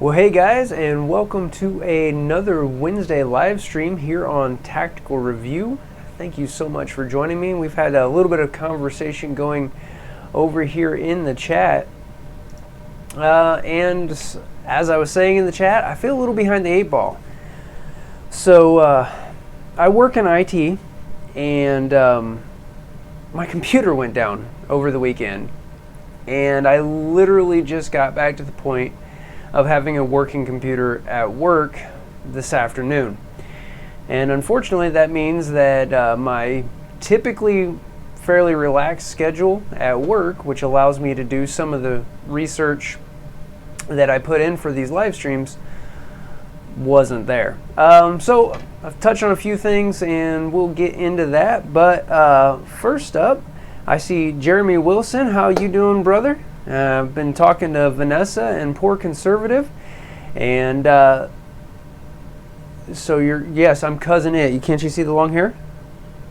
Well, hey guys, and welcome to another Wednesday live stream here on Tactical Review. Thank you so much for joining me. We've had a little bit of conversation going over here in the chat. And as I was saying in the chat, I feel a little behind the eight ball. So I work in IT, and my computer went down over the weekend. And I literally just got back to the point of having a working computer at work this afternoon. And unfortunately that means that my typically fairly relaxed schedule at work, which allows me to do some of the research that I put in for these live streams, wasn't there. So I've touched on a few things and we'll get into that, but first up I see Jeremy Wilson. How you doing, brother? I've been talking to Vanessa and Poor Conservative, and so yes, I'm cousin it. Can't you see the long hair?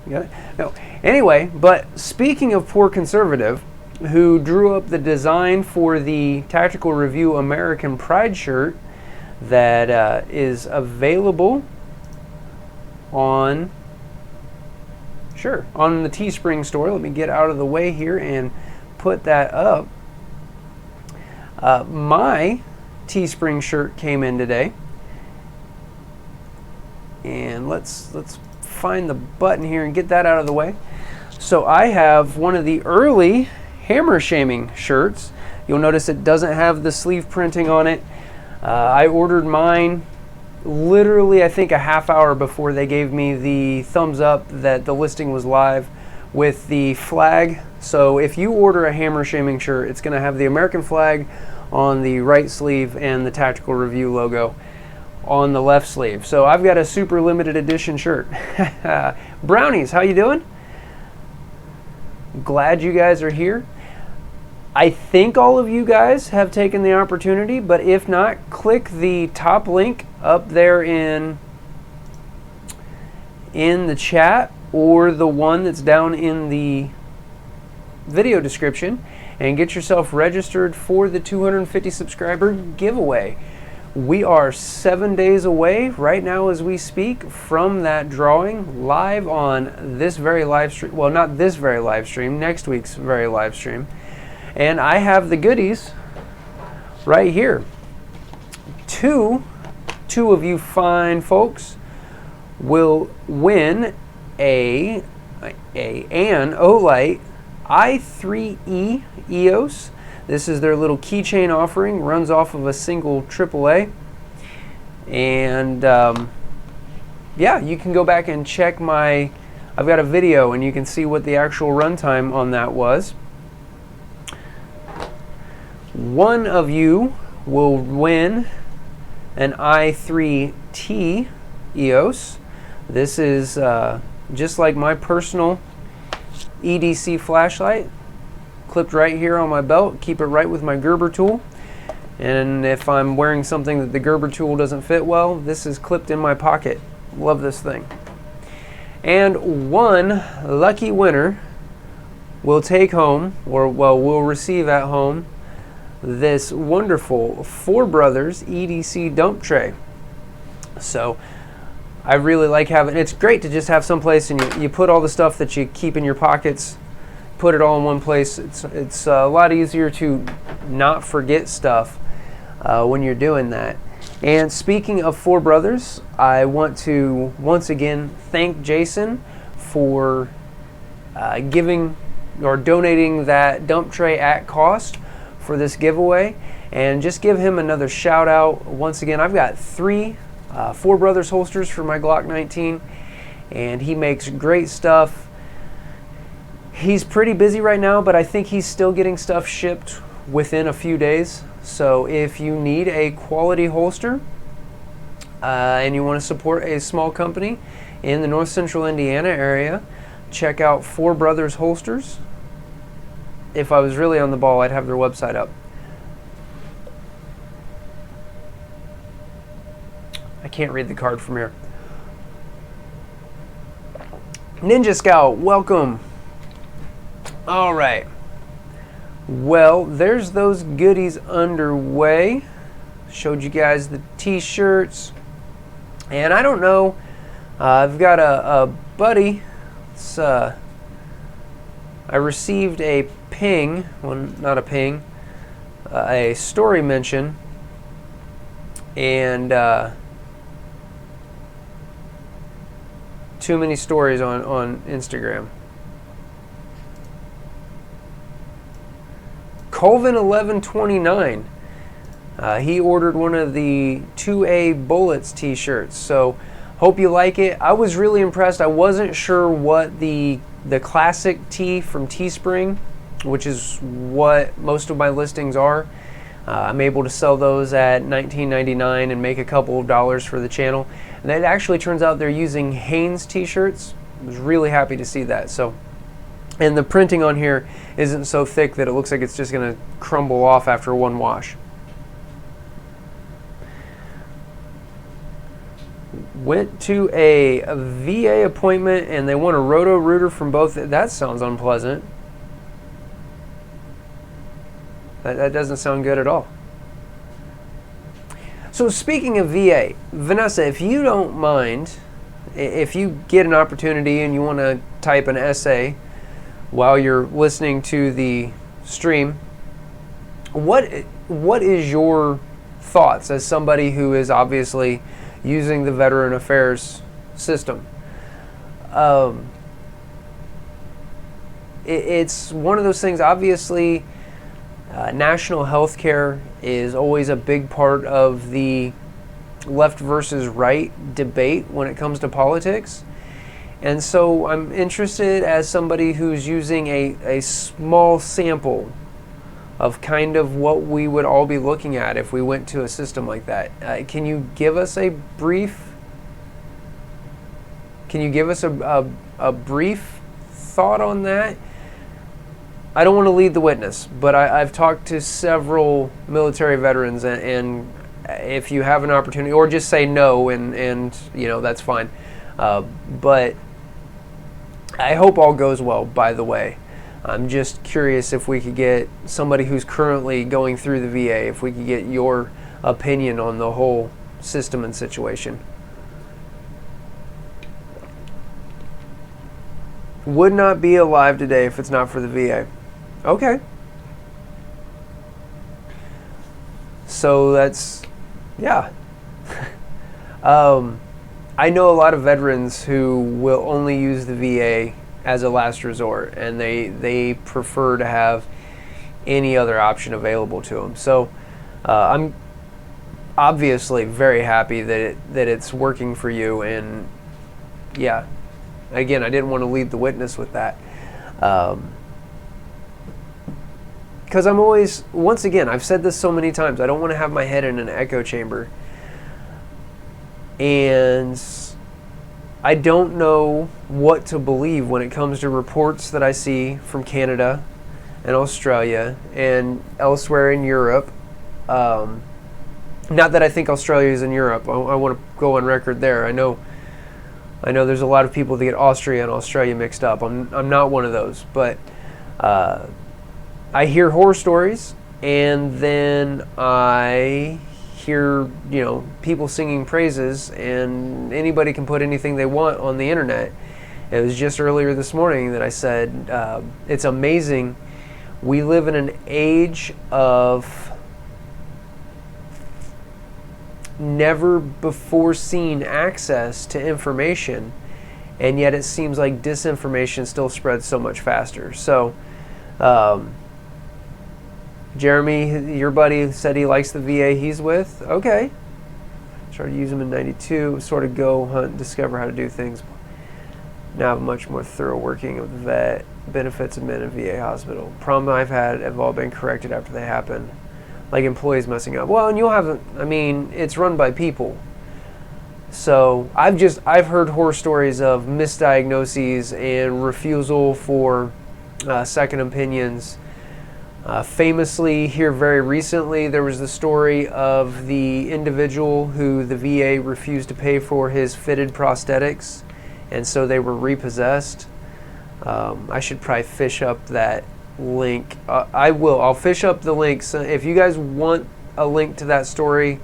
You got it? No. Anyway, but speaking of Poor Conservative, who drew up the design for the Tactical Review American Pride shirt that is available on the Teespring store. Let me get out of the way here and put that up. My Teespring shirt came in today, and let's find the button here and get that out of the way. So I have one of the early Hammer Shaming shirts. You'll notice it doesn't have the sleeve printing on it. I ordered mine literally, I think, a half hour before they gave me the thumbs up that the listing was live with the flag. So if you order a Hammer Shaming shirt, it's going to have the American flag on the right sleeve and the Tactical Review logo on the left sleeve. So I've got a super limited edition shirt. Brownies, how you doing? Glad you guys are here. I think all of you guys have taken the opportunity, but if not, click the top link up there in the chat, or the one that's down in the video description, and get yourself registered for the 250 subscriber giveaway. We are 7 days away right now as we speak from that drawing, live on this very live stream. Well, not this very live stream, next week's very live stream. And I have the goodies right here. Two of you fine folks will win an Olight i3E EOS. This is their little keychain offering, runs off of a single AAA. And yeah, you can go back and check I've got a video and you can see what the actual runtime on that was. One of you will win an i3T EOS. This is just like my personal EDC flashlight, clipped right here on my belt. Keep it right with my Gerber tool. And if I'm wearing something that the Gerber tool doesn't fit well, this is clipped in my pocket. Love this thing. And one lucky winner will take home, or well, will receive at home, this wonderful Four Brothers EDC dump tray. So I really like having, it's great to just have some place and you put all the stuff that you keep in your pockets, put it all in one place. It's a lot easier to not forget stuff when you're doing that. And speaking of Four Brothers, I want to once again thank Jason for giving or donating that dump tray at cost for this giveaway, and just give him another shout out. Once again, I've got 3 Four Brothers holsters for my Glock 19, and he makes great stuff. He's pretty busy right now, but I think he's still getting stuff shipped within a few days. So if you need a quality holster and you want to support a small company in the North Central Indiana area, check out Four Brothers Holsters. If I was really on the ball, I'd have their website up. I can't read the card from here. Ninja Scout, welcome. All right. Well, there's those goodies underway. Showed you guys the t-shirts. And I don't know, I've got a buddy. It's, I received a ping, well, not a ping, a story mention, and too many stories on Instagram. Colvin 1129. He ordered one of the 2A Bullets t-shirts, so hope you like it. I was really impressed. I wasn't sure what the classic tee from Teespring, which is what most of my listings are. I'm able to sell those at $19.99 and make a couple of dollars for the channel. And it actually turns out they're using Hanes t-shirts. I was really happy to see that. So, and the printing on here isn't so thick that it looks like it's just going to crumble off after one wash. Went to a VA appointment and they want a Roto-Rooter from both. That sounds unpleasant. That doesn't sound good at all. So speaking of VA, Vanessa, if you don't mind, if you get an opportunity and you want to type an essay while you're listening to the stream, what is your thoughts as somebody who is obviously using the Veteran Affairs system? It's one of those things, obviously. National health care is always a big part of the left versus right debate when it comes to politics. And so I'm interested, as somebody who's using a small sample of kind of what we would all be looking at if we went to a system like that. Can you give us a brief brief thought on that? I don't want to lead the witness, but I've talked to several military veterans, and if you have an opportunity, or just say no, and you know, that's fine. But I hope all goes well, by the way. I'm just curious if we could get somebody who's currently going through the VA, if we could get your opinion on the whole system and situation. Would not be alive today if it's not for the VA. Okay. So that's, yeah. I know a lot of veterans who will only use the VA as a last resort, and they prefer to have any other option available to them. So I'm obviously very happy that it's working for you, and yeah, again, I didn't want to lead the witness with that. Because I'm always, once again, I've said this so many times, I don't want to have my head in an echo chamber. And I don't know what to believe when it comes to reports that I see from Canada and Australia and elsewhere in Europe. Not that I think Australia is in Europe. I want to go on record there. I know there's a lot of people that get Austria and Australia mixed up. I'm not one of those, but I hear horror stories, and then I hear, people singing praises, and anybody can put anything they want on the internet. It was just earlier this morning that I said, it's amazing. We live in an age of never before seen access to information, and yet it seems like disinformation still spreads so much faster. So, Jeremy, your buddy said he likes the VA he's with. Okay. Started using them in 92, sort of go hunt, discover how to do things. Now have a much more thorough working of the vet, benefits of men in VA hospital. Problem I've had have all been corrected after they happen. Like employees messing up. Well, and it's run by people. So I've heard horror stories of misdiagnoses and refusal for second opinions. Famously, here very recently, there was the story of the individual who the VA refused to pay for his fitted prosthetics, and so they were repossessed. I should probably fish up that link. I will. I'll fish up the links. If you guys want a link to that story.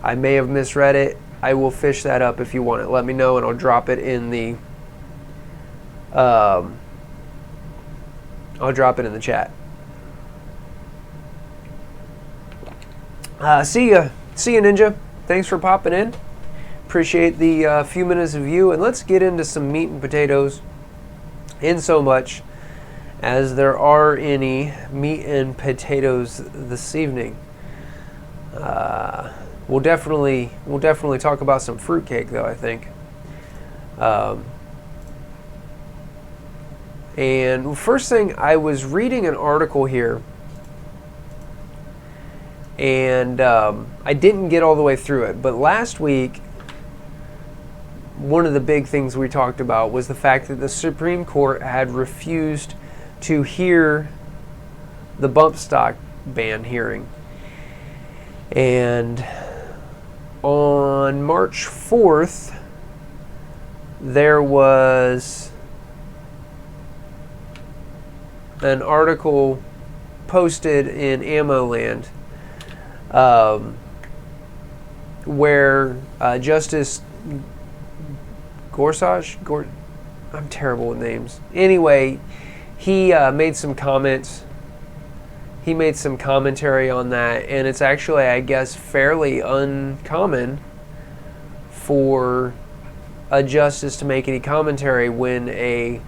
I may have misread it. I will fish that up if you want it. Let me know and I'll drop it in the chat. See ya, Ninja. Thanks for popping in. Appreciate the few minutes of you, and let's get into some meat and potatoes. In so much as there are any meat and potatoes this evening. We'll definitely talk about some fruitcake, though, I think. And first thing, I was reading an article here, and I didn't get all the way through it, but last week, one of the big things we talked about was the fact that the Supreme Court had refused to hear the bump stock ban hearing. And on March 4th, there was an article posted in AmmoLand where Justice Gorsuch, I'm terrible with names. Anyway, he made some comments. He made some commentary on that, and it's actually, I guess, fairly uncommon for a justice to make any commentary when a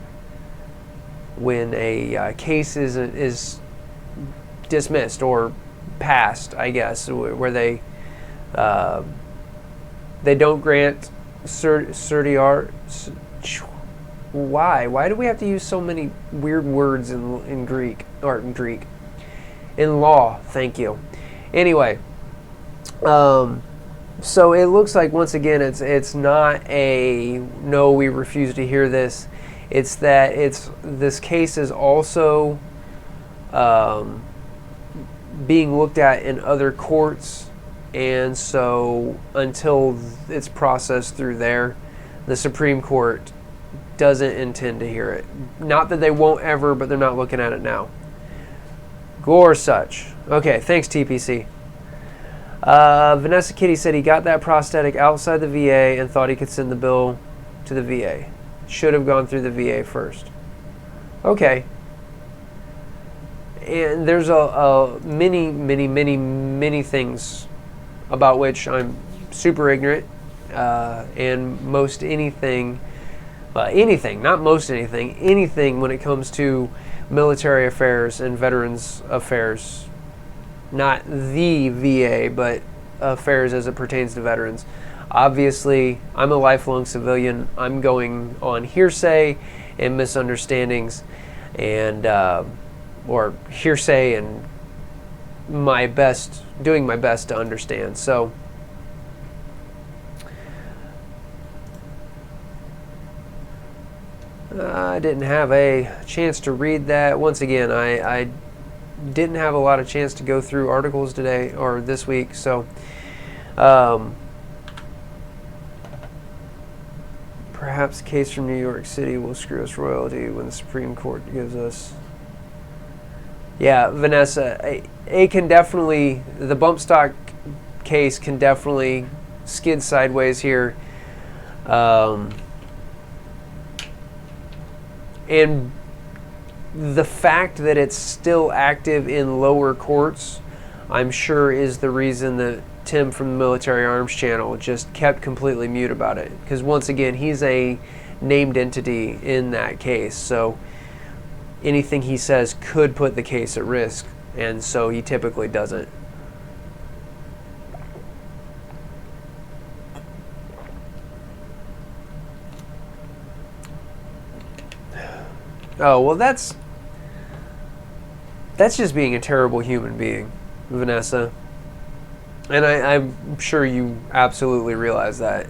case is dismissed or passed, I guess, where they don't grant certiorari. Why do we have to use so many weird words in Greek, or in Greek? In law, thank you. Anyway, so it looks like, once again, it's not a no, we refuse to hear this. It's that this case is also being looked at in other courts, and so until it's processed through there, the Supreme Court doesn't intend to hear it. Not that they won't ever, but they're not looking at it now. Gorsuch. Okay, thanks, TPC. Vanessa Kitty said he got that prosthetic outside the VA and thought he could send the bill to the VA. Should have gone through the VA first. Okay. And there's many things about which I'm super ignorant, and most anything, anything when it comes to military affairs and veterans affairs, not the VA, but affairs as it pertains to veterans. Obviously, I'm a lifelong civilian. I'm going on hearsay and misunderstandings, and or hearsay and doing my best to understand. So I didn't have a chance to read that. Once again, I didn't have a lot of chance to go through articles today or this week, so perhaps case from New York City will screw us royalty when the Supreme Court gives us. Yeah, Vanessa, it can definitely, the bump stock case can definitely skid sideways here. And the fact that it's still active in lower courts, I'm sure, is the reason that Tim from the Military Arms channel just kept completely mute about it. Because once again, he's a named entity in that case. So anything he says could put the case at risk. And so he typically doesn't. Oh, well, that's just being a terrible human being, Vanessa. And I'm sure you absolutely realize that.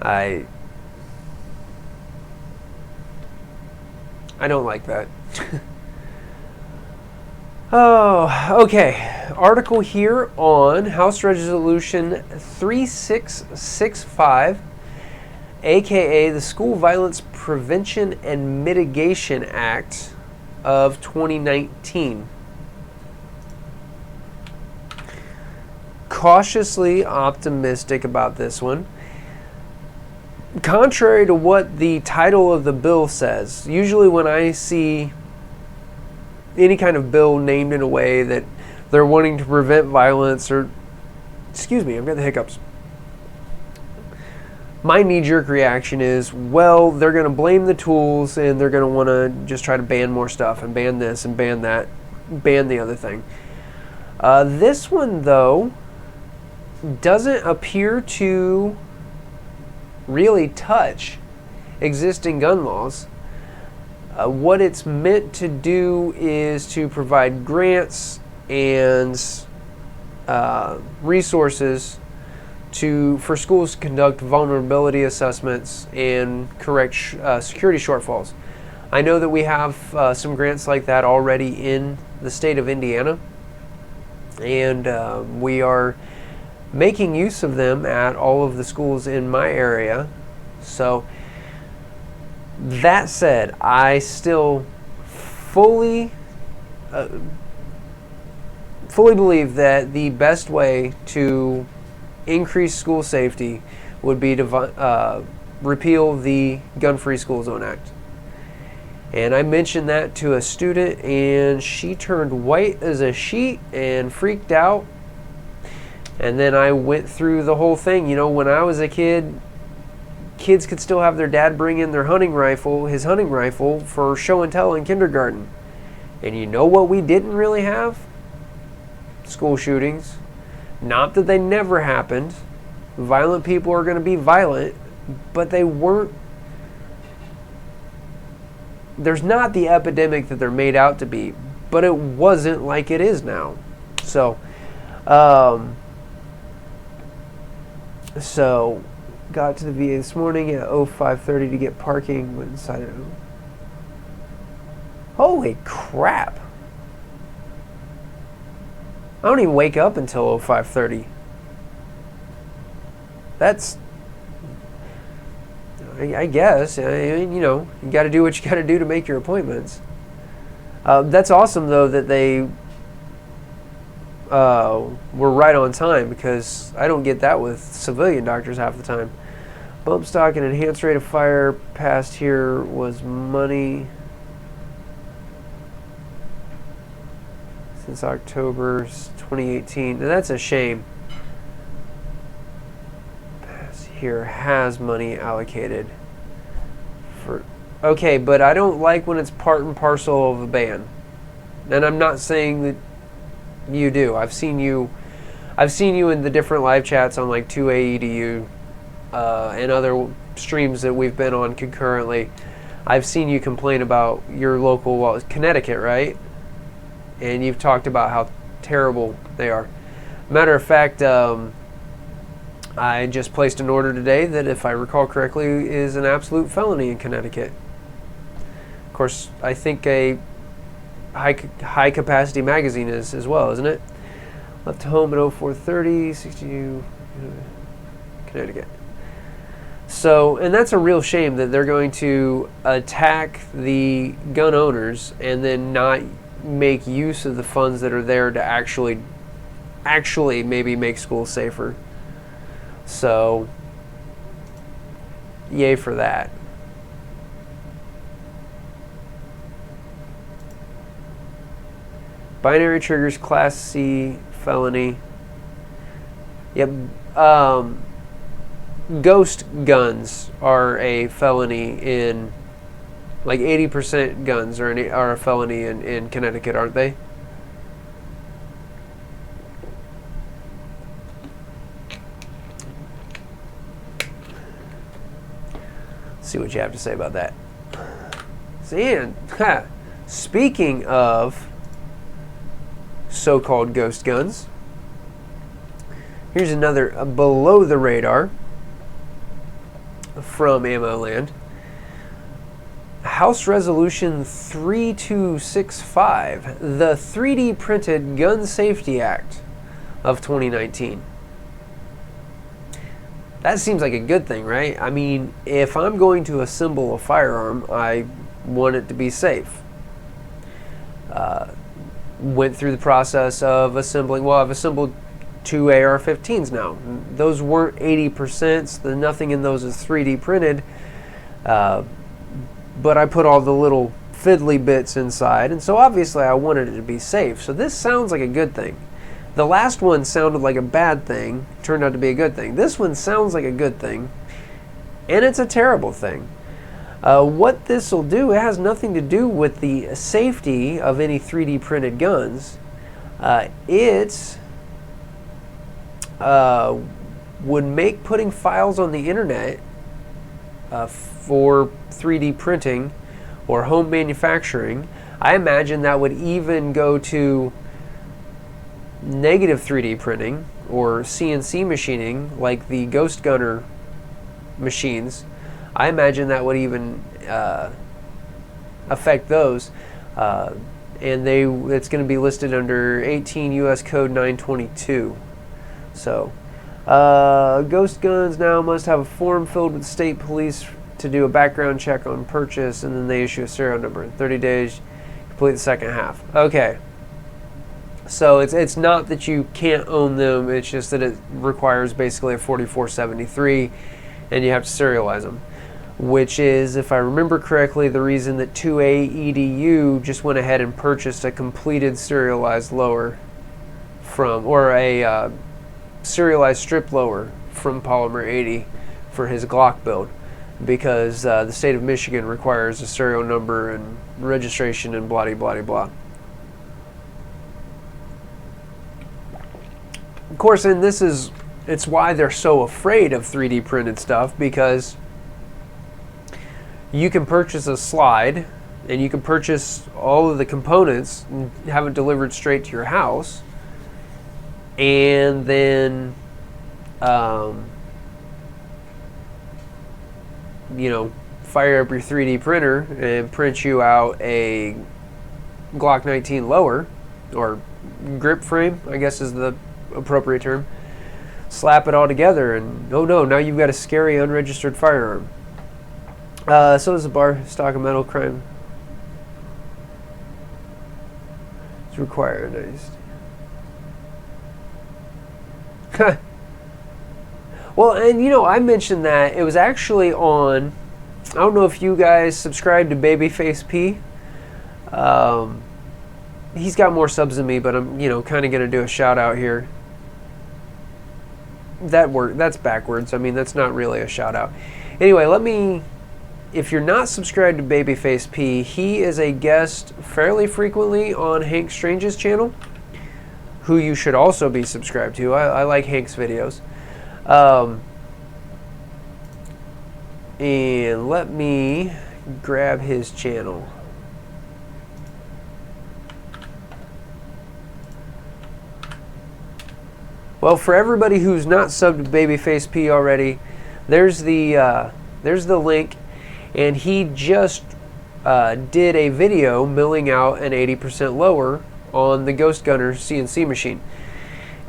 I don't like that. Oh, okay. Article here on House Resolution 3665, aka the School Violence Prevention and Mitigation Act of 2019. cautiously optimistic about this one. Contrary to what the title of the bill says, usually when I see any kind of bill named in a way that they're wanting to prevent violence or, excuse me, I've got the hiccups. My knee-jerk reaction is, well, they're going to blame the tools and they're going to want to just try to ban more stuff and ban this and ban that, ban the other thing. This one, though, doesn't appear to really touch existing gun laws. What it's meant to do is to provide grants and resources for schools to conduct vulnerability assessments and correct security shortfalls. I know that we have some grants like that already in the state of Indiana, and we are making use of them at all of the schools in my area. So that said, I still fully believe that the best way to increase school safety would be to repeal the Gun-Free School Zone Act. And I mentioned that to a student, and she turned white as a sheet and freaked out. And then I went through the whole thing. You know, when I was a kid, kids could still have their dad bring in their his hunting rifle for show and tell in kindergarten. And you know what we didn't really have? School shootings. Not that they never happened. Violent people are going to be violent, but they weren't. There's not the epidemic that they're made out to be, but it wasn't like it is now. So got to the VA this morning at 05:30 to get parking. Went inside it. Holy crap! I don't even wake up until 05:30. That's, I guess, you know, you got to do what you got to do to make your appointments. That's awesome, though, that they were right on time, because I don't get that with civilian doctors half the time. Bump stock and enhanced rate of fire passed here was money since October 2018. And that's a shame. Here has money allocated for. Okay, but I don't like when it's part and parcel of a ban. And I'm not saying that you do. I've seen you in the different live chats on like 2AEDU and other streams that we've been on concurrently. I've seen you complain about your local, well, Connecticut, right? And you've talked about how terrible they are. Matter of fact, I just placed an order today that, if I recall correctly, is an absolute felony in Connecticut. Of course, I think a high capacity magazine is as well, isn't it? Left home at 04:30, 62, Connecticut. So, and that's a real shame that they're going to attack the gun owners and then not make use of the funds that are there to actually maybe make schools safer. So, yay for that. Binary triggers, Class C felony. Yep. Ghost guns are a felony in, like 80% guns are a felony in Connecticut, aren't they? See what you have to say about that. And speaking of so-called ghost guns, here's another below the radar from Ammo Land. House Resolution 3265, the 3D printed Gun Safety Act of 2019. That seems like a good thing, right? I mean, if I'm going to assemble a firearm, I want it to be safe. Went through the process of assembling, well, I've assembled 2 AR-15s now. Those weren't 80%. Nothing in those is 3D printed. But I put all the little fiddly bits inside, and so obviously I wanted it to be safe. So this sounds like a good thing. The last one sounded like a bad thing, turned out to be a good thing. This one sounds like a good thing, and it's a terrible thing. What this will do, it has nothing to do with the safety of any 3D printed guns. It would make putting files on the internet for 3D printing or home manufacturing, I imagine that would even go to negative 3D printing or CNC machining, like the Ghost Gunner machines. I imagine that would even affect those, and it's going to be listed under 18 U.S. Code 922. So, ghost guns now must have a form filled with state police to do a background check on purchase, and then they issue a serial number. In 30 days, complete the second half. Okay. So it's not that you can't own them, it's just that it requires basically a 4473, and you have to serialize them. Which is, if I remember correctly, the reason that 2A EDU just went ahead and purchased a completed serialized lower from, or a serialized strip lower from Polymer 80 for his Glock build, because the state of Michigan requires a serial number and registration and blah blah blah. Of course, and it's why they're so afraid of 3D printed stuff, because you can purchase a slide and you can purchase all of the components and have it delivered straight to your house, and then you know, fire up your 3D printer and print you out a Glock 19 lower, or grip frame, I guess is the appropriate term. Slap it all together, and oh no, now you've got a scary unregistered firearm. So is the bar stock of metal crime. It's required. Well, and you know, I mentioned that it was actually on, I don't know if you guys subscribe to Babyface P. He's got more subs than me, but I'm, you know, kind of going to do a shout out here. That's backwards. I mean, that's not really a shout out. Anyway, if you're not subscribed to Babyface P, he is a guest fairly frequently on Hank Strange's channel, who you should also be subscribed to. I like Hank's videos. And let me grab his channel. Well, for everybody who's not subbed to Babyface P already, there's the link, and he just did a video milling out an 80% lower on the Ghost Gunner CNC machine.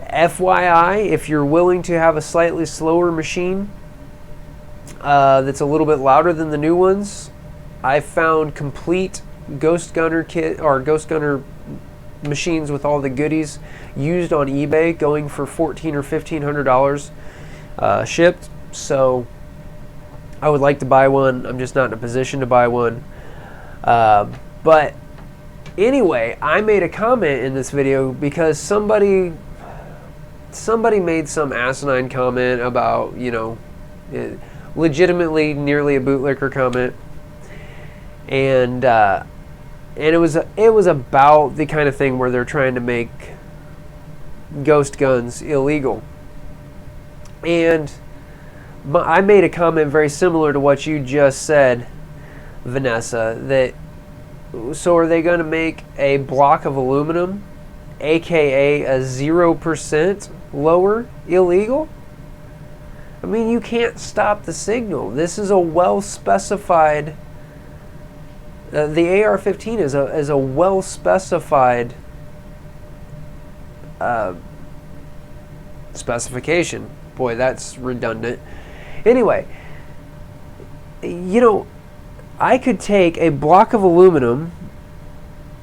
FYI, if you're willing to have a slightly slower machine that's a little bit louder than the new ones, I found complete Ghost Gunner kit or Ghost Gunner machines with all the goodies used on eBay, going for $1,400 or $1,500 shipped. So I would like to buy one. I'm just not in a position to buy one. But anyway, I made a comment in this video because somebody made some asinine comment about, you know, legitimately nearly a bootlicker comment, and it was about the kind of thing where they're trying to make ghost guns illegal. And I made a comment very similar to what you just said, Vanessa, that so are they going to make a block of aluminum, aka a 0% lower, illegal? I mean, you can't stop the signal. This is a well-specified, the AR-15 is a well-specified specification. Boy, that's redundant. Anyway, you know, I could take a block of aluminum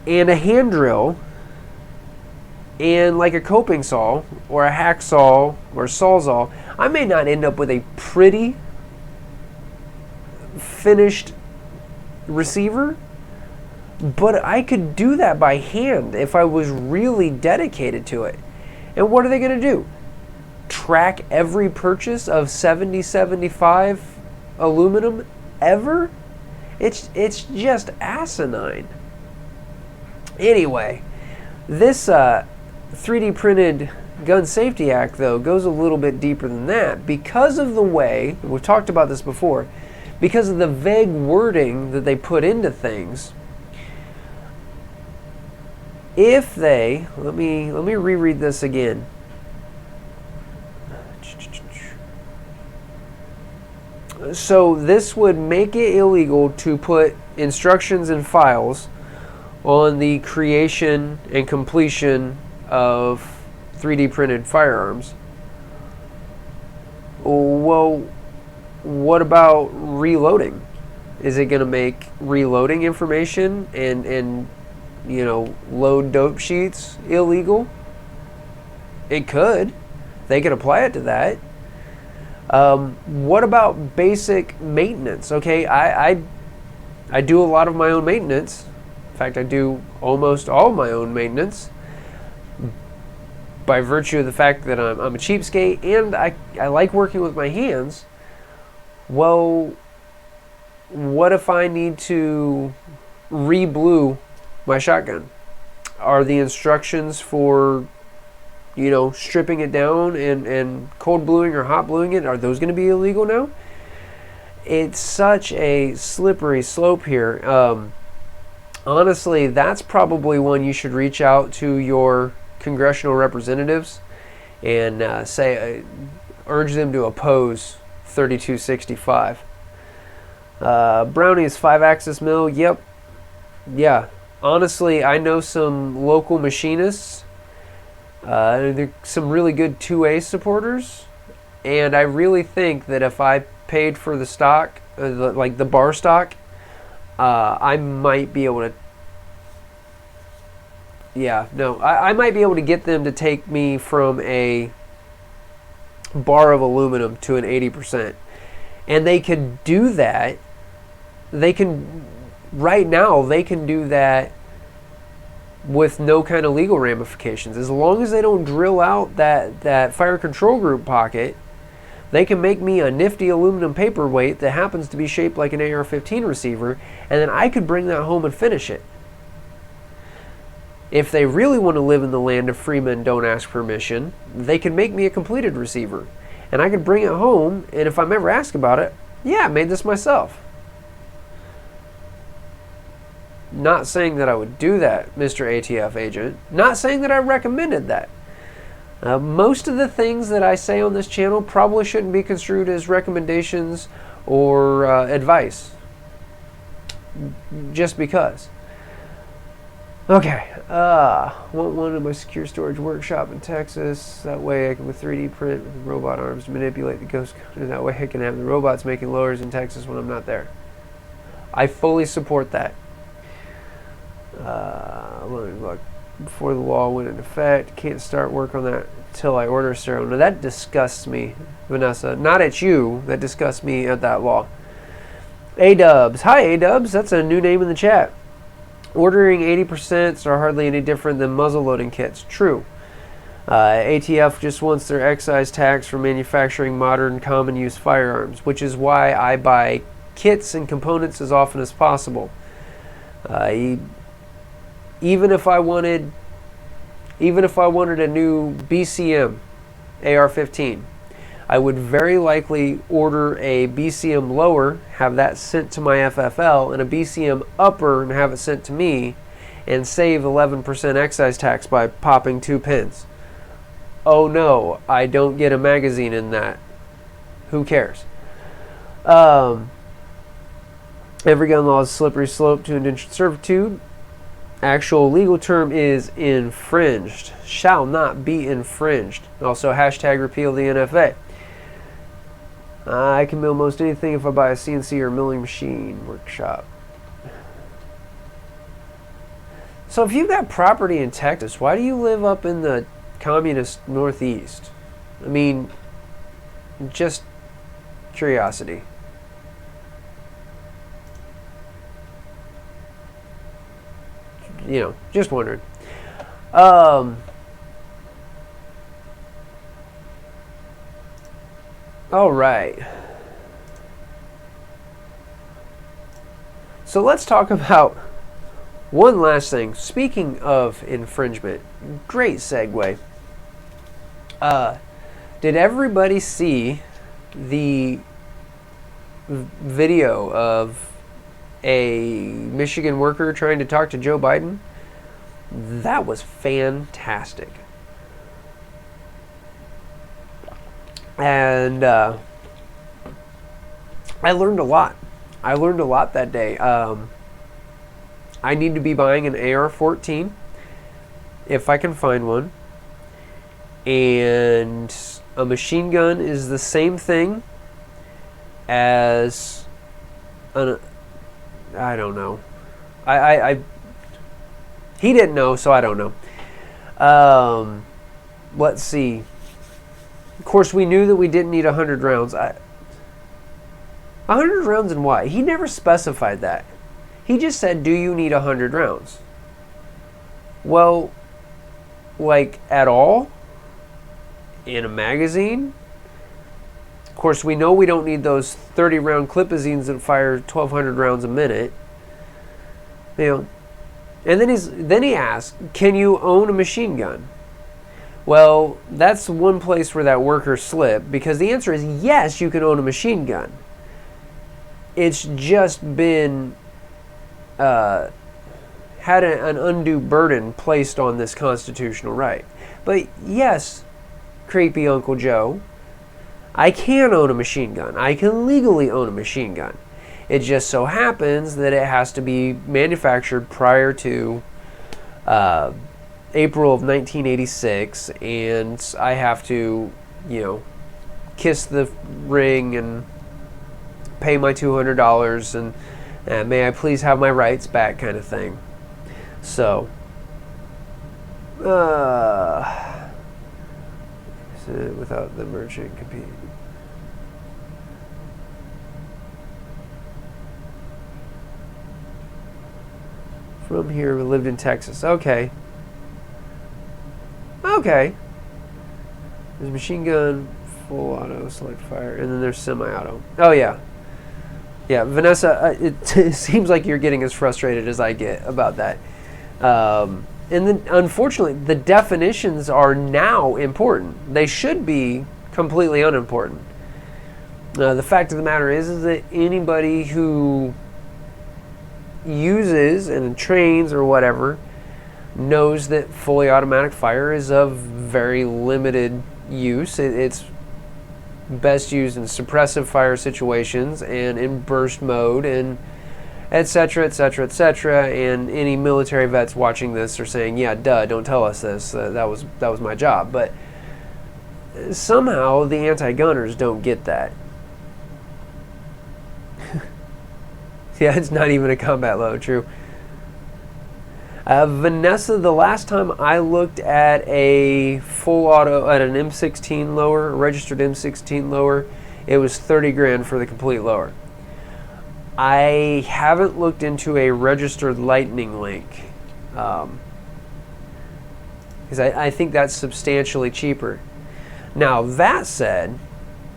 and a hand drill And like a coping saw or a hacksaw or a sawzall, I may not end up with a pretty finished receiver, but I could do that by hand if I was really dedicated to it. And what are they going to do? Track every purchase of 7075 aluminum ever? It's just asinine. Anyway, this 3D printed Gun Safety Act, though, goes a little bit deeper than that because of the way, we've talked about this before, because of the vague wording that they put into things. If they, let me reread this again. So this would make it illegal to put instructions and files on the creation and completion of 3D printed firearms. Well, what about reloading? Is it going to make reloading information and you know, load dope sheets illegal? It could. They could apply it to that. What about basic maintenance? Okay, I do a lot of my own maintenance. In fact, I do almost all my own maintenance by virtue of the fact that I'm a cheapskate and I like working with my hands. Well, what if I need to re-blue my shotgun? Are the instructions for, you know, stripping it down and cold bluing or hot bluing it, are those going to be illegal now? It's such a slippery slope here. Honestly, that's probably one you should reach out to your congressional representatives and urge them to oppose 3265. Brownie's 5-axis mill. Yep. Yeah. Honestly, I know some local machinists. There's some really good 2A supporters, and I really think that if I paid for the stock, like the bar stock, I might be able to. Yeah, no, I might be able to get them to take me from a bar of aluminum to an 80%, and they can do that. They can, right now, they can do that with no kind of legal ramifications. As long as they don't drill out that fire control group pocket, they can make me a nifty aluminum paperweight that happens to be shaped like an AR-15 receiver, and then I could bring that home and finish it. If they really want to live in the land of free men don't ask permission, they can make me a completed receiver, and I could bring it home, and if I'm ever asked about it, yeah, I made this myself. Not saying that I would do that, Mr. ATF agent. Not saying that I recommended that. Most of the things that I say on this channel probably shouldn't be construed as recommendations or advice. Just because. Okay. Want one in my secure storage workshop in Texas. That way I can, with 3D print with robot arms, manipulate the ghost code. That way I can have the robots making lowers in Texas when I'm not there. I fully support that. Let me look. Before the law went into effect, can't start work on that until I order a sterile. Now that disgusts me, Vanessa. Not at you. That disgusts me at that law. A-Dubs. Hi, A-Dubs. That's a new name in the chat. Ordering 80% are hardly any different than muzzle loading kits. True. ATF just wants their excise tax for manufacturing modern common use firearms, which is why I buy kits and components as often as possible. Even if I wanted a new BCM AR-15, I would very likely order a BCM lower, have that sent to my FFL, and a BCM upper and have it sent to me, and save 11% excise tax by popping 2 pins. Oh no, I don't get a magazine in that. Who cares? Every gun law is a slippery slope to indentured servitude. Actual legal term is infringed. Shall not be infringed. Also, hashtag repeal the NFA. I can mill most anything if I buy a CNC or milling machine workshop. So if you've got property in Texas, why do you live up in the communist Northeast? I mean, just curiosity. You know, just wondering. All right. So let's talk about one last thing. Speaking of infringement, great segue. Did everybody see the video of a Michigan worker trying to talk to Joe Biden? That was fantastic. And I learned a lot. I learned a lot that day. I need to be buying an AR-14 if I can find one. And a machine gun is the same thing as an... I don't know. He didn't know, so I don't know. Let's see. Of course, we knew that we didn't need 100 rounds. 100 rounds and why? He never specified that. He just said, do you need 100 rounds? Well, like, at all? In a magazine? Of course, we know we don't need those 30-round clipazines that fire 1,200 rounds a minute. You know. And then he asked, can you own a machine gun? Well, that's one place where that worker slipped, because the answer is yes, you can own a machine gun. It's just been had an undue burden placed on this constitutional right. But yes, creepy Uncle Joe, I can own a machine gun. I can legally own a machine gun. It just so happens that it has to be manufactured prior to April of 1986, and I have to, you know, kiss the ring and pay my $200 and may I please have my rights back, kind of thing. So, without the merchant compete. From here, we lived in Texas. Okay. Okay. There's machine gun, full auto, select fire, and then there's semi-auto. Oh, yeah. Yeah, Vanessa, it seems like you're getting as frustrated as I get about that. And then, unfortunately, the definitions are now important. They should be completely unimportant. The fact of the matter is that anybody who uses and trains or whatever knows that fully automatic fire is of very limited use. It's best used in suppressive fire situations and in burst mode and etc., etc., etc. And any military vets watching this are saying, yeah, duh, don't tell us this. That was my job. But somehow the anti-gunners don't get that. Yeah, it's not even a combat load, true. Vanessa, the last time I looked at a full auto, at an M16 lower, a registered M16 lower, it was 30 grand for the complete lower. I haven't looked into a registered Lightning Link, because I think that's substantially cheaper. Now, that said,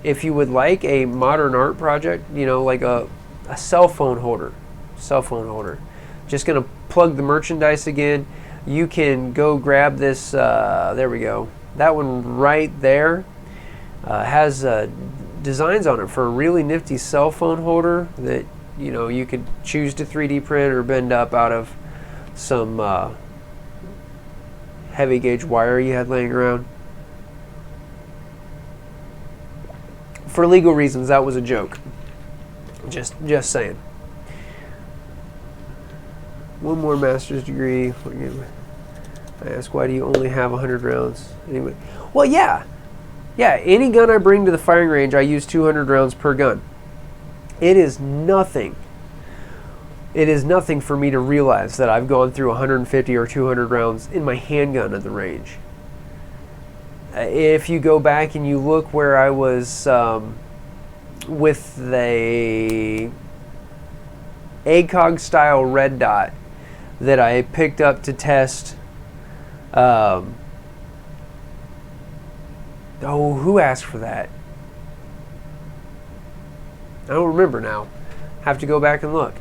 if you would like a modern art project, you know, like a cell phone holder, just going to plug the merchandise again, you can go grab this, there we go, that one right there has designs on it for a really nifty cell phone holder that, you know, you could choose to 3D print or bend up out of some heavy gauge wire you had laying around. For legal reasons, that was a joke. Just saying. One more master's degree. I ask, why do you only have 100 rounds? Anyway, well, yeah. Any gun I bring to the firing range, I use 200 rounds per gun. It is nothing it is nothing for me to realize that I've gone through 150 or 200 rounds in my handgun at the range. If you go back and you look where I was with the ACOG style red dot that I picked up to test, who asked for that? I don't remember now. Have to go back and look.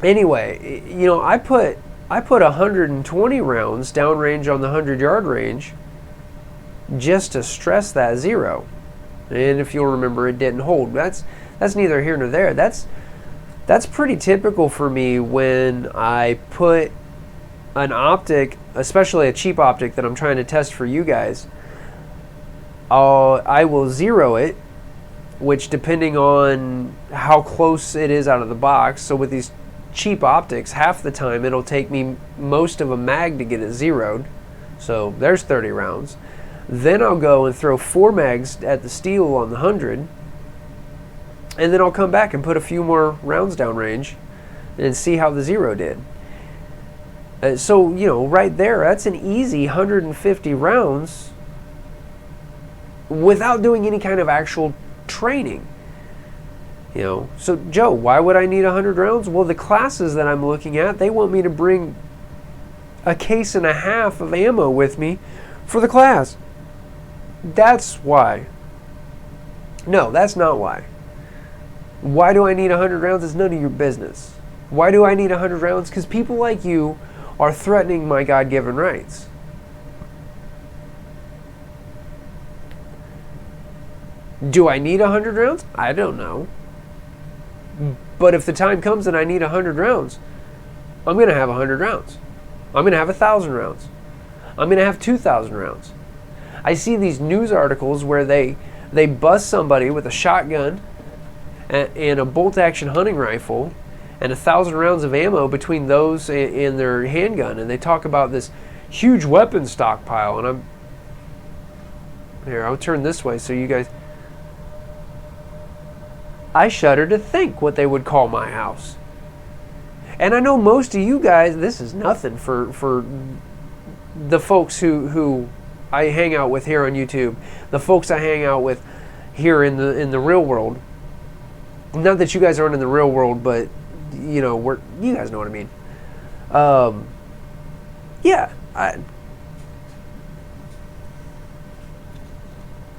Anyway, you know, I put 120 rounds downrange on the 100-yard range just to stress that 0. And if you'll remember, it didn't hold. That's neither here nor there. That's pretty typical for me when I put an optic, especially a cheap optic that I'm trying to test for you guys. I will 0 it, which depending on how close it is out of the box. So with these cheap optics, half the time it'll take me most of a mag to get it 0'd. So there's 30 rounds. Then I'll go and throw 4 mags at the steel on the 100, and then I'll come back and put a few more rounds downrange and see how the 0 did. So, you know, right there, that's an easy 150 rounds without doing any kind of actual training. You know, so Joe, why would I need 100 rounds? Well, the classes that I'm looking at, they want me to bring a case and a half of ammo with me for the class. That's why. No, that's not why. Why do I need 100 rounds? It's none of your business. Why do I need 100 rounds? Because people like you are threatening my God-given rights. Do I need 100 rounds? I don't know. But if the time comes and I need 100 rounds, I'm going to have 100 rounds. I'm going to have 1,000 rounds. I'm going to have 2,000 rounds. I see these news articles where they bust somebody with a shotgun and a bolt-action hunting rifle and 1,000 rounds of ammo between those and their handgun, and they talk about this huge weapon stockpile. And I'll turn this way so you guys. I shudder to think what they would call my house. And I know most of you guys, this is nothing for the folks who I hang out with here on YouTube, the folks I hang out with here in the real world. Not that you guys aren't in the real world, but you know, you guys know what I mean. Yeah,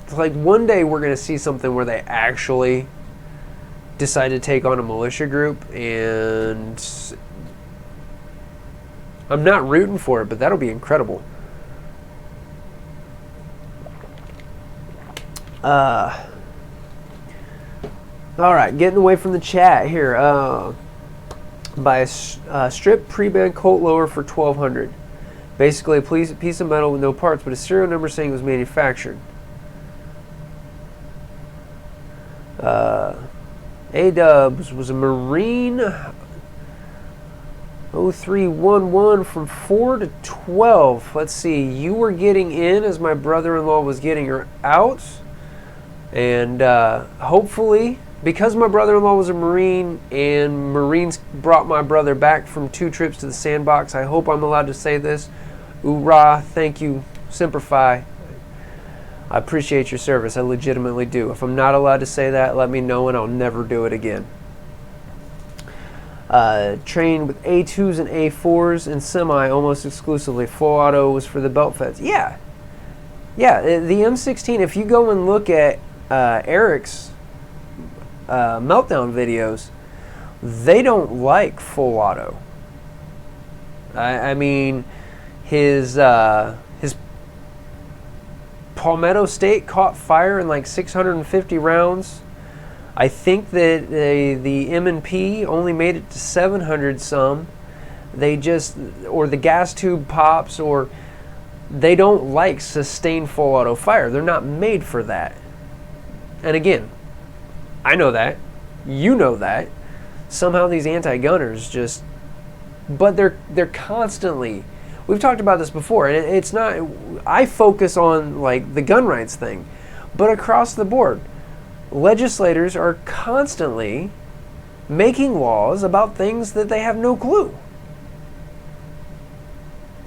it's like one day we're going to see something where they actually decide to take on a militia group, and I'm not rooting for it, but that'll be incredible. All right, getting away from the chat here. Buy a strip pre-band Colt lower for $1,200. Basically a piece of metal with no parts, but a serial number saying it was manufactured. A-Dubs was a Marine 0311 from 4 to 12. Let's see, you were getting in as my brother-in-law was getting her out. And hopefully, because my brother-in-law was a Marine and Marines brought my brother back from 2 trips to the sandbox, I hope I'm allowed to say this. Hoorah, thank you, Semper Fi. I appreciate your service, I legitimately do. If I'm not allowed to say that, let me know and I'll never do it again. Trained with A2s and A4s and semi almost exclusively. Full auto was for the belt feds. Yeah, the M16, if you go and look at Eric's meltdown videos, they don't like full auto. I mean, his Palmetto State caught fire in like 650 rounds. I think that the M&P only made it to 700 some. They just, or the gas tube pops, or they don't like sustained full auto fire. They're not made for that. And again, I know that. You know that. Somehow these anti-gunners just, but they're constantly, we've talked about this before, and it's not, I focus on like the gun rights thing, but across the board, legislators are constantly making laws about things that they have no clue.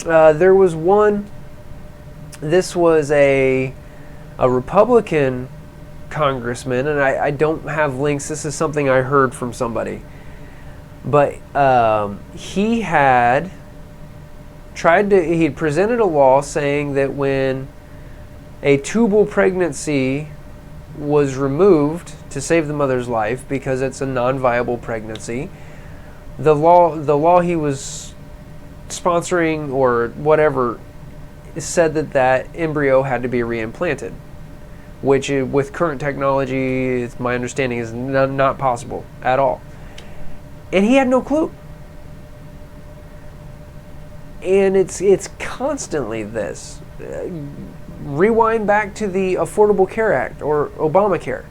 There was one, this was a Republican congressman, and I don't have links, this is something I heard from somebody, but he had presented a law saying that when a tubal pregnancy was removed to save the mother's life because it's a non-viable pregnancy, the law he was sponsoring or whatever said that embryo had to be reimplanted, which with current technology, it's my understanding, is not possible at all. And he had no clue. And it's constantly this. Rewind back to the Affordable Care Act or Obamacare.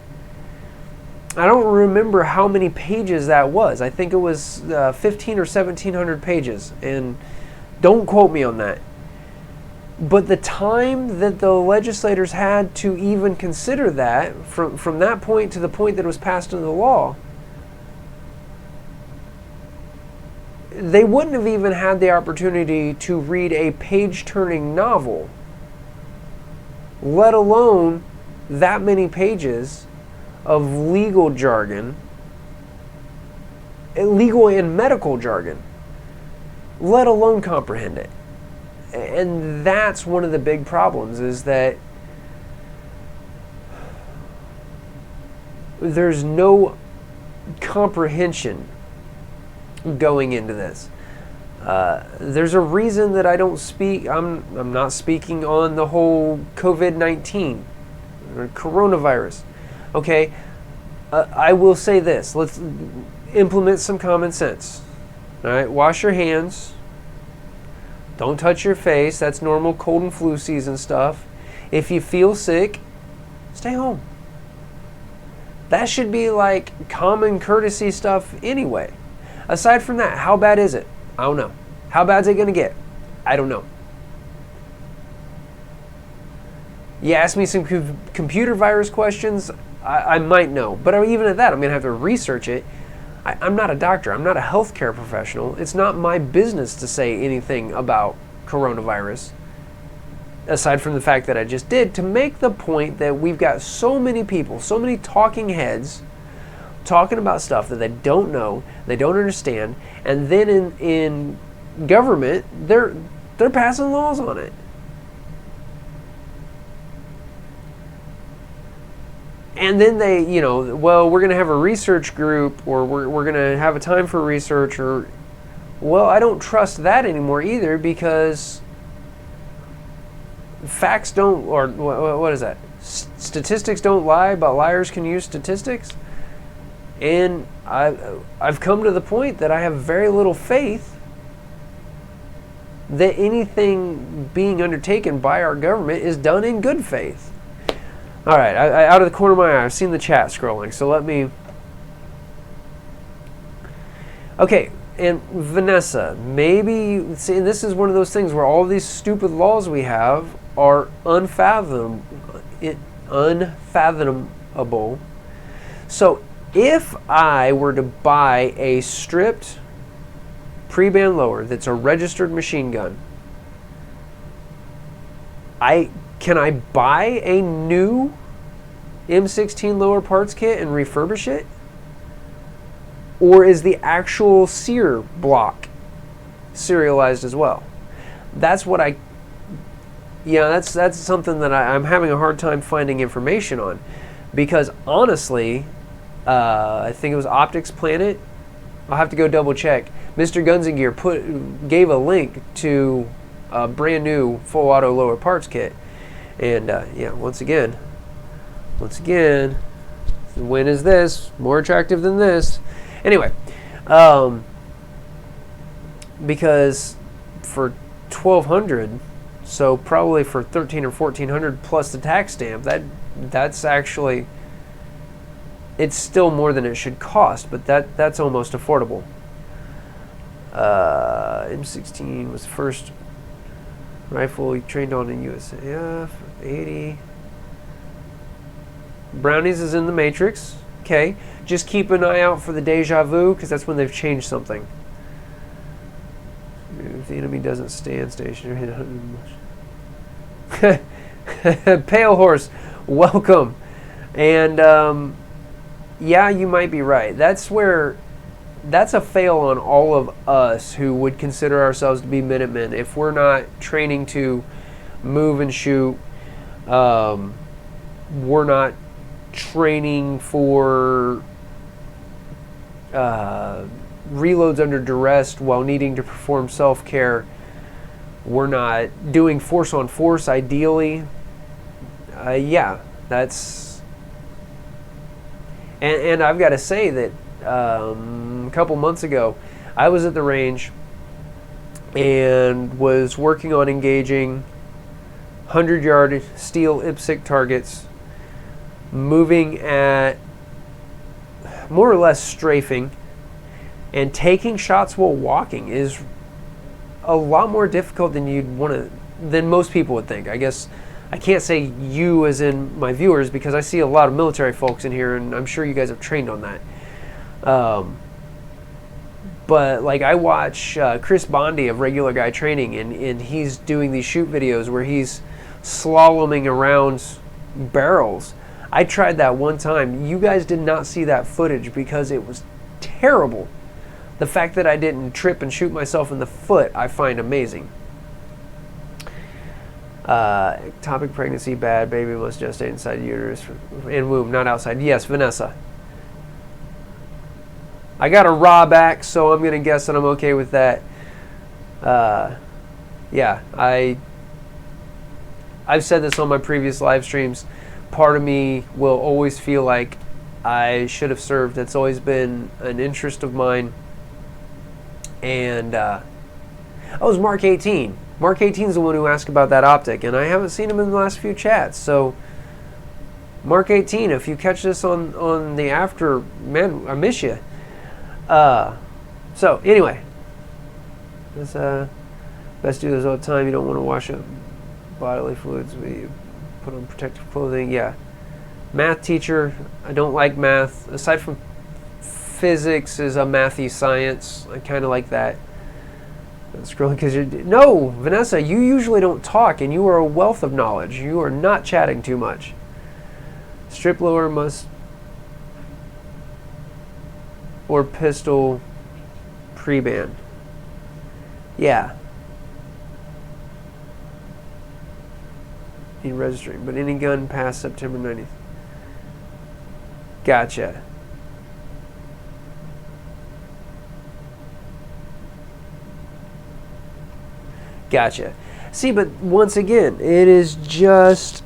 I don't remember how many pages that was. I think it was 15 or 1700 pages, and don't quote me on that. But the time that the legislators had to even consider that, from that point to the point that it was passed into the law, they wouldn't have even had the opportunity to read a page-turning novel, let alone that many pages of legal jargon, legal and medical jargon, let alone comprehend it. And that's one of the big problems, is that there's no comprehension going into this. There's a reason that I don't speak, I'm not speaking on the whole COVID-19 or coronavirus. Okay, I will say this, let's implement some common sense. All right, wash your hands. Don't touch your face. That's normal cold and flu season stuff. If you feel sick, stay home. That should be like common courtesy stuff anyway. Aside from that, how bad is it? I don't know. How bad is it going to get? I don't know. You ask me some computer virus questions, I might know. But even at that, I'm going to have to research it. I'm not a doctor. I'm not a healthcare professional. It's not my business to say anything about coronavirus, aside from the fact that I just did, to make the point that we've got so many people, so many talking heads, talking about stuff that they don't know, they don't understand, and then in government, they're passing laws on it. And then they, well, we're going to have a research group, or we're going to have a time for research, or, well, I don't trust that anymore either, because facts don't, or what is that? Statistics don't lie, but liars can use statistics. And I've come to the point that I have very little faith that anything being undertaken by our government is done in good faith. All right, out of the corner of my eye, I've seen the chat scrolling, so let me... Okay, and Vanessa, maybe... See, this is one of those things where all these stupid laws we have are unfathomable. So, if I were to buy a stripped pre-band lower that's a registered machine gun, can I buy a new M16 lower parts kit and refurbish it? Or is the actual sear block serialized as well? That's what that's something that I'm having a hard time finding information on. Because honestly, I think it was Optics Planet, I'll have to go double check, Mr. Guns and Gear gave a link to a brand new full auto lower parts kit. And once again, when is this more attractive than this? Anyway, because for $1,200, so probably for $1,300 or $1,400 plus the tax stamp, that's actually, it's still more than it should cost, but that's almost affordable. M16 was the first rifle he trained on in USAF. 80. Brownies is in the Matrix. Okay, just keep an eye out for the deja vu, because that's when they've changed something. If the enemy doesn't stand stationary. Pale Horse, welcome. And yeah, you might be right. That's a fail on all of us who would consider ourselves to be Minutemen. If we're not training to move and shoot, we're not training for reloads under duress while needing to perform self-care. We're not doing force on force ideally. Yeah, that's... And I've got to say that a couple months ago, I was at the range and was working on engaging 100-yard steel IPSC targets, moving at more or less strafing, and taking shots while walking is a lot more difficult than most people would think. I guess I can't say you as in my viewers, because I see a lot of military folks in here, and I'm sure you guys have trained on that. But like, I watch Chris Bondi of Regular Guy Training, and he's doing these shoot videos where he's slaloming around barrels. I tried that one time. You guys did not see that footage because it was terrible. The fact that I didn't trip and shoot myself in the foot, I find amazing. Ectopic pregnancy, bad. Baby must gestate inside uterus and womb, not outside. Yes, Vanessa. I got a raw back, so I'm going to guess that I'm okay with that. Yeah, I've said this on my previous live streams. Part of me will always feel like I should have served. It's always been an interest of mine. And oh, it was Mark 18. Mark 18 is the one who asked about that optic, and I haven't seen him in the last few chats. So, Mark 18, if you catch this on the after, man, I miss you. So anyway, it's best do this all the time. You don't want to wash up bodily fluids. We put on protective clothing. Yeah, math teacher. I don't like math. Aside from physics is a mathy science. I kind of like that. I'm scrolling because you're... No, Vanessa, you usually don't talk, and you are a wealth of knowledge. You are not chatting too much. Strip lower must... or pistol pre-ban. Yeah. Need registering, but any gun past September 90th. Gotcha. Gotcha. See, but once again, it is just...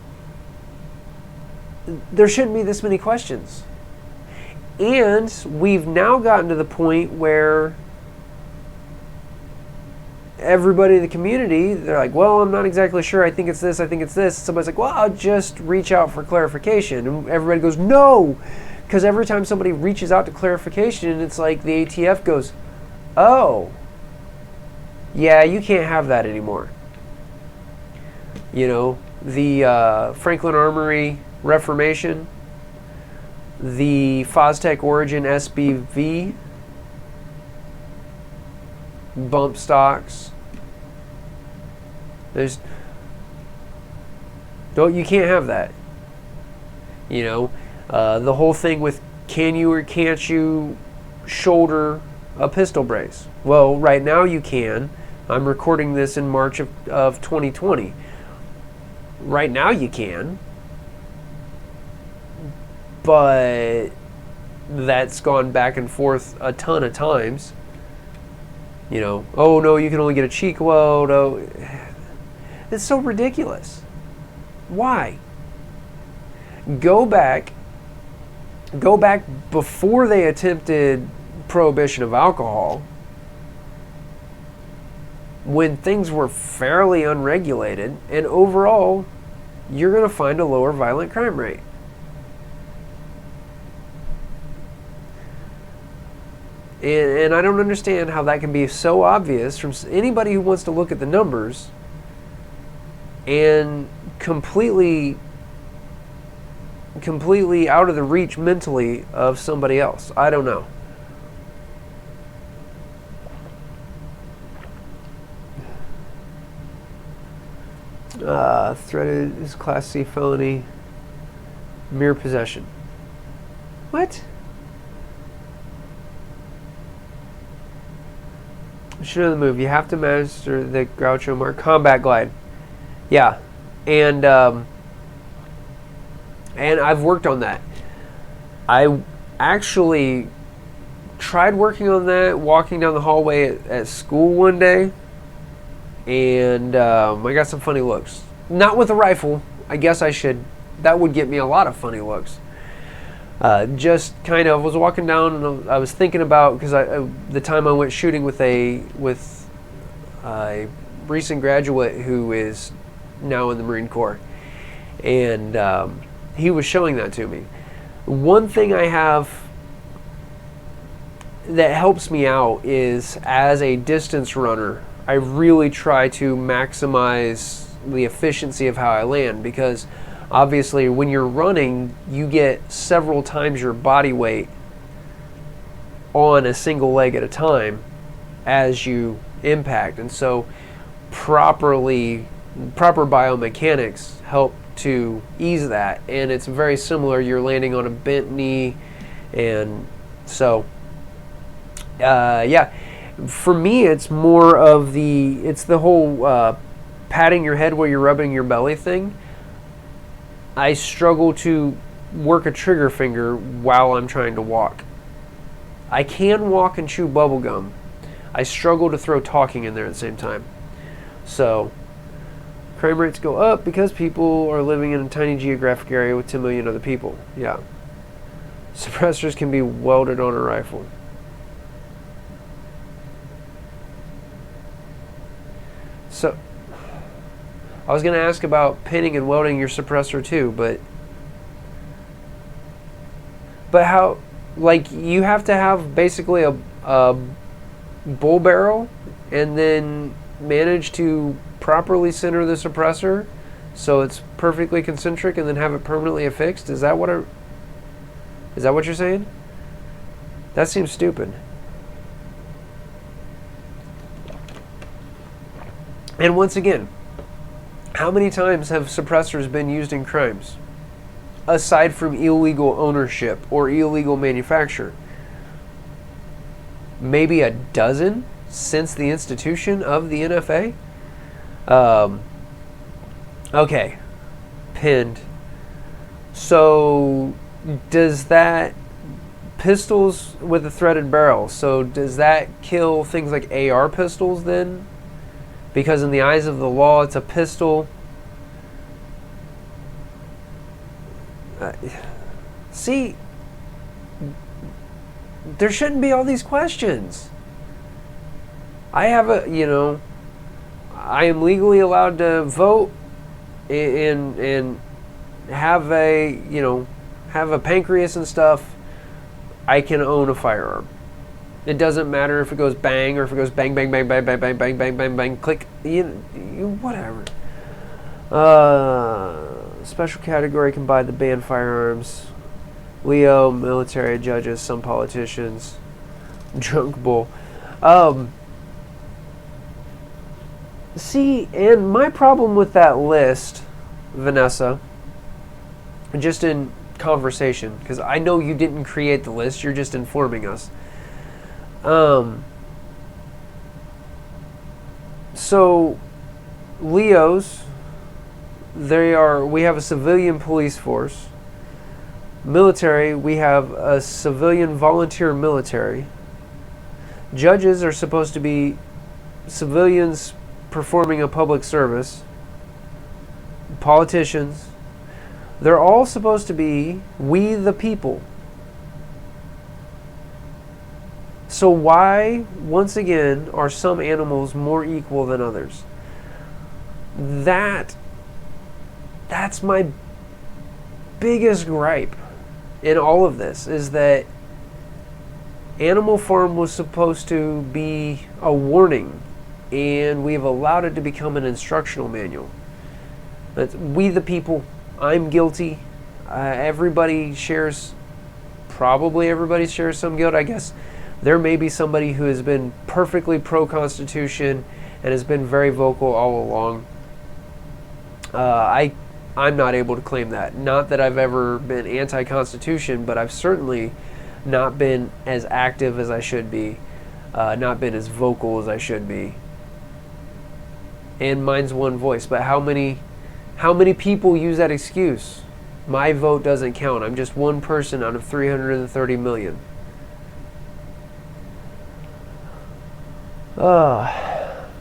there shouldn't be this many questions. And we've now gotten to the point where everybody in the community, they're like, well, I'm not exactly sure. I think it's this. I think it's this. Somebody's like, well, I'll just reach out for clarification. And everybody goes, no. Because every time somebody reaches out to clarification, it's like the ATF goes, oh, yeah, you can't have that anymore. You know, the Franklin Armory Reformation, the Fostech Origin SBV, bump stocks. You can't have that. You know, the whole thing with can you or can't you shoulder a pistol brace? Well, right now you can. I'm recording this in March of 2020. Right now you can. But that's gone back and forth a ton of times. You know, oh no, you can only get a cheek weld. Oh, it's so ridiculous. Why? Go back before they attempted prohibition of alcohol, when things were fairly unregulated, and overall, you're going to find a lower violent crime rate. And I don't understand how that can be so obvious from anybody who wants to look at the numbers and completely completely out of the reach mentally of somebody else. I don't know. Threaded is Class C felony. Mere possession. What? Should know the move. You have to master the Groucho Marx combat glide. Yeah, and I've worked on that. I actually tried working on that walking down the hallway at school one day, and I got some funny looks. Not with a rifle. I guess I should. That would get me a lot of funny looks. Just kind of was walking down, and I was thinking about, because the time I went shooting with a recent graduate who is now in the Marine Corps, and he was showing that to me. One thing I have that helps me out is, as a distance runner, I really try to maximize the efficiency of how I land, because obviously when you're running, you get several times your body weight on a single leg at a time as you impact, and so proper biomechanics help to ease that. And it's very similar. You're landing on a bent knee, and so yeah, for me it's more of the whole patting your head while you're rubbing your belly thing. I struggle to work a trigger finger while I'm trying to walk. I can walk and chew bubble gum. I struggle to throw talking in there at the same time. So crime rates go up because people are living in a tiny geographic area with 10 million other people. Yeah. Suppressors can be welded on a rifle. So I was going to ask about pinning and welding your suppressor too, but how, like, you have to have basically a bull barrel and then manage to properly center the suppressor so it's perfectly concentric and then have it permanently affixed? Is that what you're saying? That seems stupid. And once again, how many times have suppressors been used in crimes, aside from illegal ownership or illegal manufacture? Maybe a dozen since the institution of the NFA? Okay, pinned. So does that, pistols with a threaded barrel, so does that kill things like AR pistols then? Because in the eyes of the law, it's a pistol. See, there shouldn't be all these questions. I have I am legally allowed to vote and have a pancreas and stuff. I can own a firearm. It doesn't matter if it goes bang or if it goes bang, bang, bang, bang, bang, bang, bang, bang, bang, bang, click, whatever. Special category can buy the banned firearms. Leo, military, judges, some politicians. Drunk bull. See, and my problem with that list, Vanessa, just in conversation, because I know you didn't create the list, you're just informing us. So Leos, we have a civilian police force. Military, we have a civilian volunteer military. Judges are supposed to be civilians performing a public service. Politicians, they're all supposed to be we the people. So why, once again, are some animals more equal than others? That's my biggest gripe in all of this, is that Animal Farm was supposed to be a warning, and we've allowed it to become an instructional manual. That's we the people. I'm guilty. Probably everybody shares some guilt. I guess there may be somebody who has been perfectly pro-Constitution and has been very vocal all along. I'm not able to claim that. Not that I've ever been anti-Constitution, but I've certainly not been as active as I should be, not been as vocal as I should be. And mine's one voice, but how many people use that excuse? My vote doesn't count. I'm just one person out of 330 million.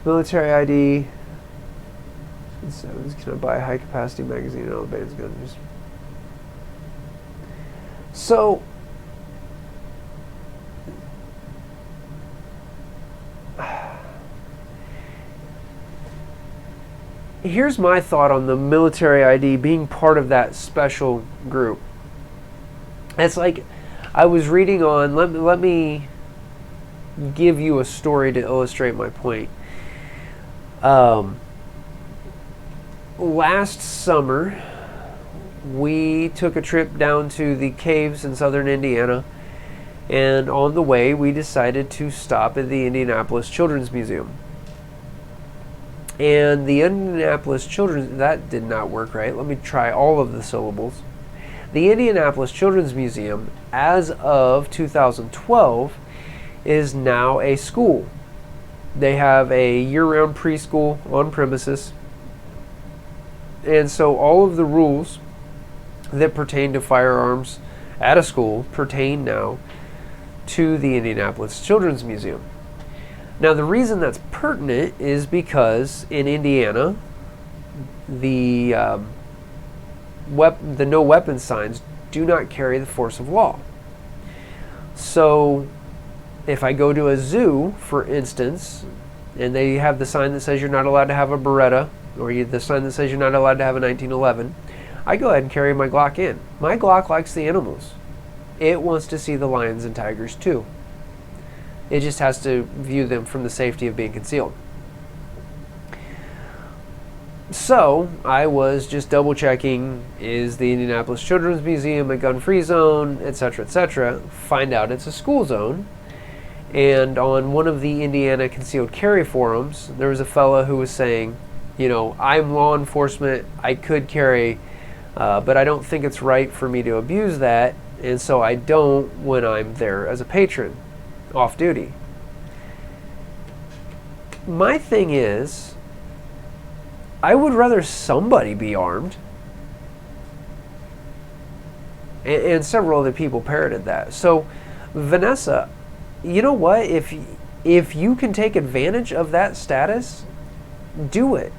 Military ID. Can I buy a high capacity magazine and all the band's guns? So here's my thought on the military ID being part of that special group. It's like I was reading on, let me give you a story to illustrate my point. Last summer, we took a trip down to the caves in southern Indiana, and on the way, we decided to stop at the Indianapolis Children's Museum. And the Indianapolis Children's, that did not work right. Let me try all of the syllables. The Indianapolis Children's Museum, as of 2012, is now a school. They have a year-round preschool on premises. And so all of the rules that pertain to firearms at a school pertain now to the Indianapolis Children's Museum. Now, the reason that's pertinent is because in Indiana, the no weapon signs do not carry the force of law. So if I go to a zoo, for instance, and they have the sign that says you're not allowed to have a Beretta, or the sign that says you're not allowed to have a 1911, I go ahead and carry my Glock in. My Glock likes the animals. It wants to see the lions and tigers too. It just has to view them from the safety of being concealed. So I was just double checking, is the Indianapolis Children's Museum a gun-free zone, etc., etc. Find out it's a school zone. And on one of the Indiana concealed carry forums, there was a fella who was saying, you know, I'm law enforcement, I could carry, but I don't think it's right for me to abuse that, and so I don't when I'm there as a patron, off duty. My thing is, I would rather somebody be armed. And several other people parroted that. So, Vanessa, you know what? If you can take advantage of that status, do it.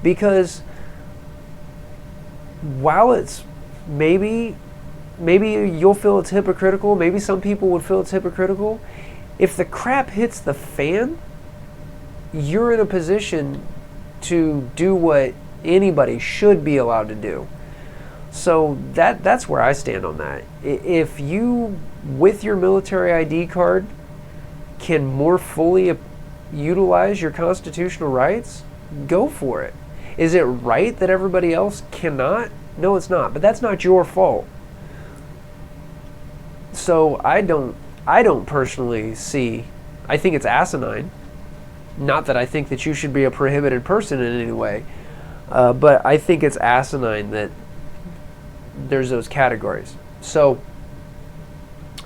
Because while it's maybe you'll feel it's hypocritical, maybe some people would feel it's hypocritical, if the crap hits the fan, you're in a position to do what anybody should be allowed to do. So that's where I stand on that. If you, with your military ID card, can more fully utilize your constitutional rights, go for it. Is it right that everybody else cannot? No, it's not. But that's not your fault. So I don't personally see. I think it's asinine. Not that I think that you should be a prohibited person in any way, but I think it's asinine that there's those categories. So,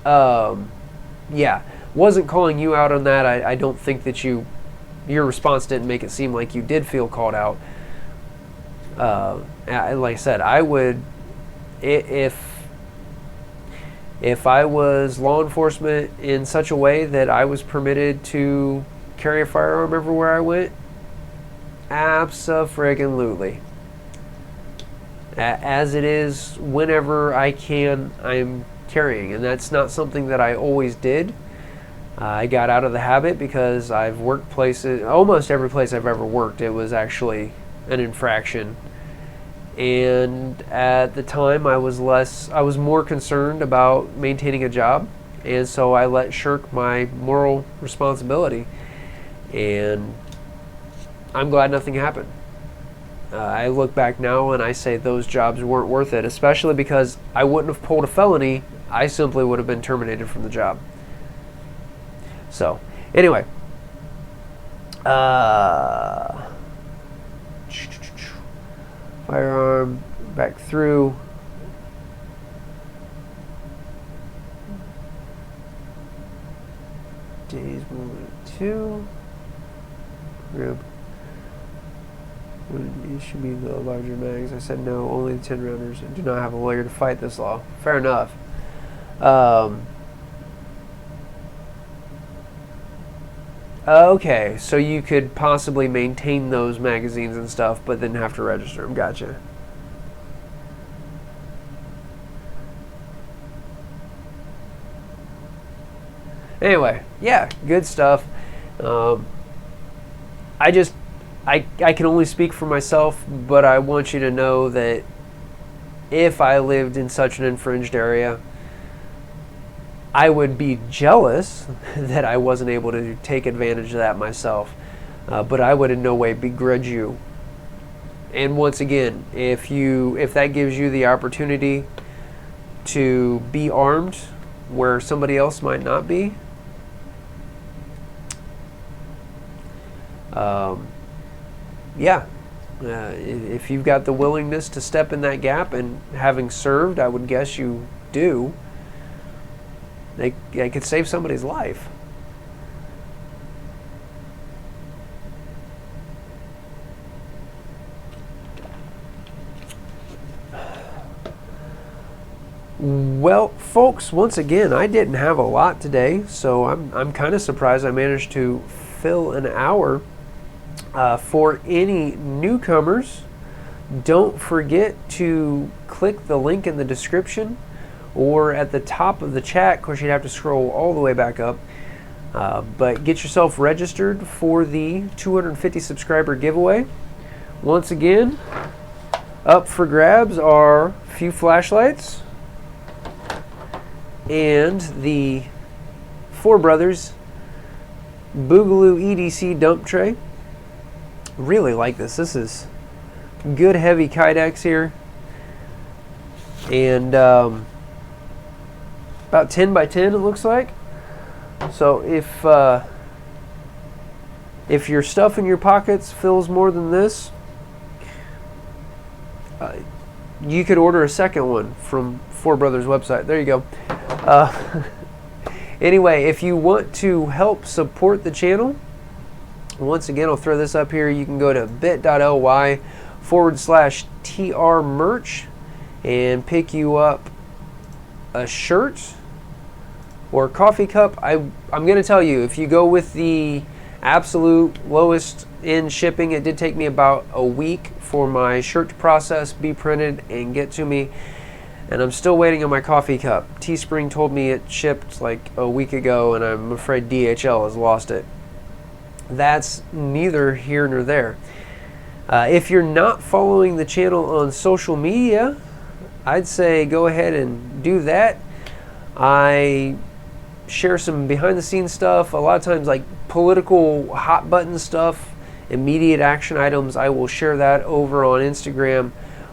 yeah, wasn't calling you out on that. I don't think that your response didn't make it seem like you did feel called out. Like I said, I would, if I was law enforcement in such a way that I was permitted to carry a firearm everywhere I went, abso-friggin-lutely. As it is, whenever I can, I'm carrying, and that's not something that I always did. I got out of the habit because I've worked places, almost every place I've ever worked, it was actually an infraction. And at the time, I was more concerned about maintaining a job, and so I let shirk my moral responsibility. And I'm glad nothing happened. I look back now and I say those jobs weren't worth it, especially because I wouldn't have pulled a felony. I simply would have been terminated from the job. So, anyway. Firearm, back through. Days 1 and 2. Group. Would issue me the larger mags? I said no, only the 10 rounders. I do not have a lawyer to fight this law. Fair enough. Okay, so you could possibly maintain those magazines and stuff, but then have to register them. Gotcha. Anyway, yeah, good stuff. I can only speak for myself, but I want you to know that if I lived in such an infringed area, I would be jealous that I wasn't able to take advantage of that myself, but I would in no way begrudge you. And once again, if that gives you the opportunity to be armed where somebody else might not be, if you've got the willingness to step in that gap, and having served, I would guess you do, they could save somebody's life. Well, folks, once again, I didn't have a lot today, so I'm kind of surprised I managed to fill an hour. For any newcomers, don't forget to click the link in the description or at the top of the chat. Of course, you'd have to scroll all the way back up. But get yourself registered for the 250 subscriber giveaway. Once again, up for grabs are a few flashlights and the Four Brothers Boogaloo EDC dump tray. Really like this. This is good heavy Kydex here, and about 10 by 10 it looks like. So if your stuff in your pockets fills more than this, you could order a second one from Four Brothers website. There you go. Anyway, if you want to help support the channel, once again, I'll throw this up here. You can go to bit.ly/TR merch and pick you up a shirt or a coffee cup. I'm going to tell you, if you go with the absolute lowest in shipping, it did take me about a week for my shirt to process, be printed, and get to me. And I'm still waiting on my coffee cup. Teespring told me it shipped like a week ago, and I'm afraid DHL has lost it. That's neither here nor there. If you're not following the channel on social media, I'd say go ahead and do that. I share some behind the scenes stuff, a lot of times like political hot button stuff, immediate action items. I will share that over on Instagram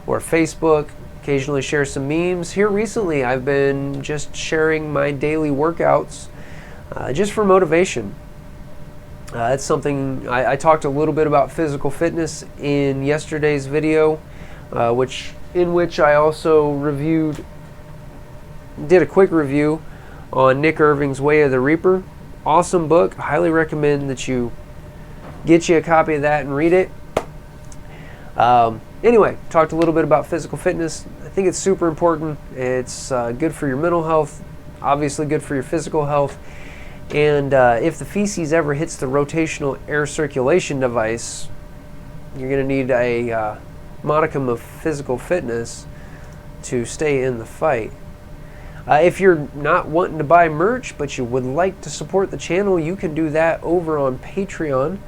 or Facebook. Occasionally share some memes. Here recently I've been just sharing my daily workouts just for motivation. That's something I talked a little bit about physical fitness in yesterday's video, in which I also did a quick review on Nick Irving's Way of the Reaper. Awesome book. Highly recommend that you get you a copy of that and read it. Anyway, talked a little bit about physical fitness. I think it's super important. It's good for your mental health, obviously good for your physical health. And if the feces ever hits the rotational air circulation device, you're going to need a modicum of physical fitness to stay in the fight. If you're not wanting to buy merch, but you would like to support the channel, you can do that over on Patreon.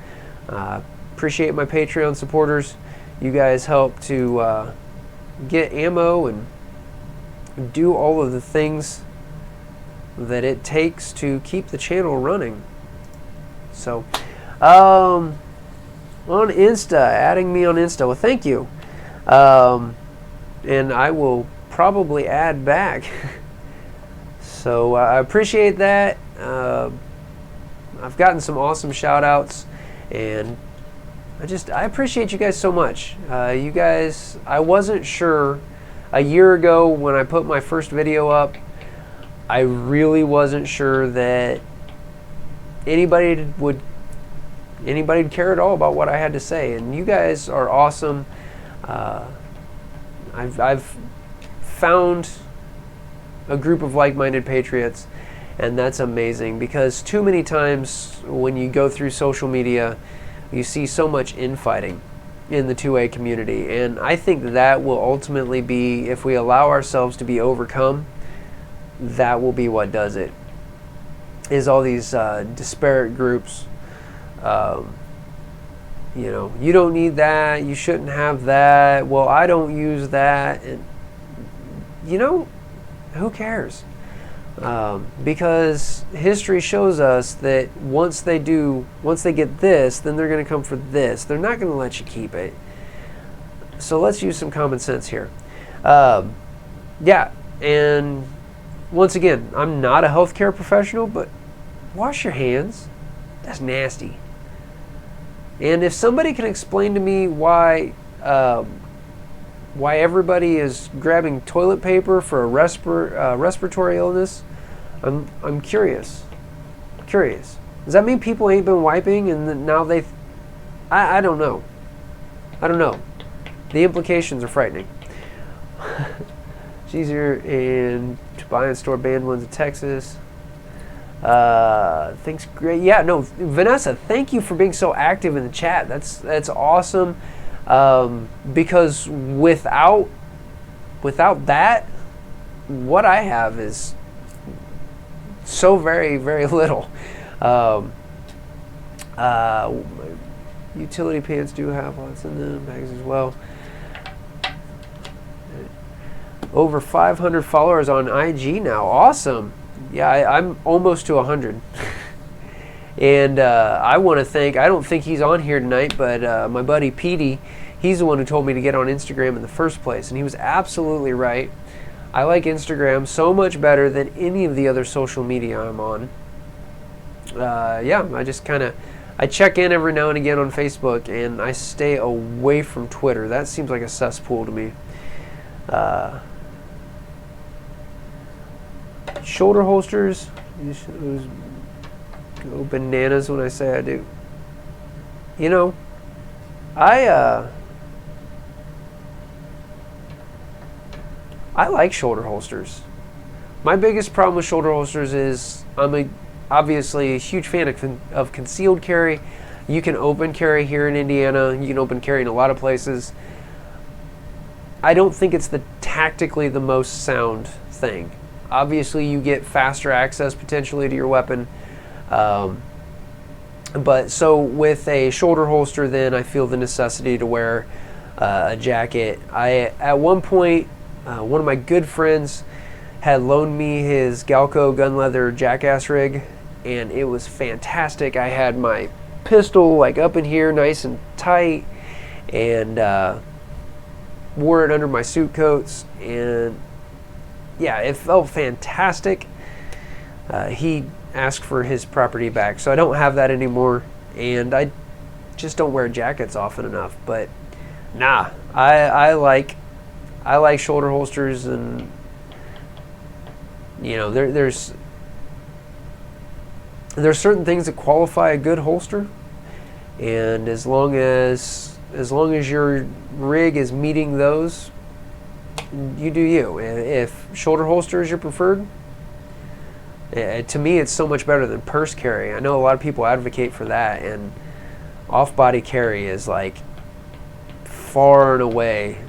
Appreciate my Patreon supporters. You guys help to get ammo and do all of the things that it takes to keep the channel running. So On Insta, adding me on Insta. Well, thank you. And I will probably add back. So I appreciate that. I've gotten some awesome shout outs, and I appreciate you guys so much. You guys, I wasn't sure a year ago when I put my first video up, I really wasn't sure that anybody would care at all about what I had to say, and you guys are awesome. I've found a group of like-minded patriots, and that's amazing, because too many times when you go through social media, you see so much infighting in the 2A community, and I think that will ultimately be, if we allow ourselves to be overcome, that will be what does it, is all these disparate groups. You know, you don't need that, you shouldn't have that, well, I don't use that, and you know, who cares? Because history shows us that once they get this, then they're going to come for this. They're not going to let you keep it. So let's use some common sense here. Yeah, and once again, I'm not a healthcare professional, but wash your hands. That's nasty. And if somebody can explain to me why everybody is grabbing toilet paper for a respiratory illness, I'm curious. Curious. Does that mean people ain't been wiping and now they? I don't know. I don't know. The implications are frightening. It's easier to buy and store banned ones in Texas. Thanks, great. Yeah, no, Vanessa, thank you for being so active in the chat. That's awesome. Because without that, what I have is so very, very little. Utility pants do have lots in them, bags as well. Over 500 followers on IG now. Awesome. Yeah, I'm almost to 100. And I want to thank, I don't think he's on here tonight, but my buddy Petey, he's the one who told me to get on Instagram in the first place, and he was absolutely right. I like Instagram so much better than any of the other social media I'm on. Yeah, I check in every now and again on Facebook, and I stay away from Twitter. That seems like a cesspool to me. Shoulder holsters, go bananas when I say I do. You know, I like shoulder holsters. My biggest problem with shoulder holsters is I'm obviously a huge fan of concealed carry. You can open carry here in Indiana. You can open carry in a lot of places. I don't think it's tactically the most sound thing. Obviously, you get faster access potentially to your weapon. But so with a shoulder holster, then I feel the necessity to wear a jacket. At one point, one of my good friends had loaned me his Galco gun leather jackass rig, and it was fantastic. I had my pistol like up in here nice and tight, and wore it under my suit coats, and yeah, it felt fantastic. He asked for his property back, so I don't have that anymore, and I just don't wear jackets often enough. But nah, I like shoulder holsters, and you know, there's certain things that qualify a good holster, and as long as your rig is meeting those, you do you. If shoulder holster is your preferred, to me it's so much better than purse carry. I know a lot of people advocate for that, and off-body carry is like far and away.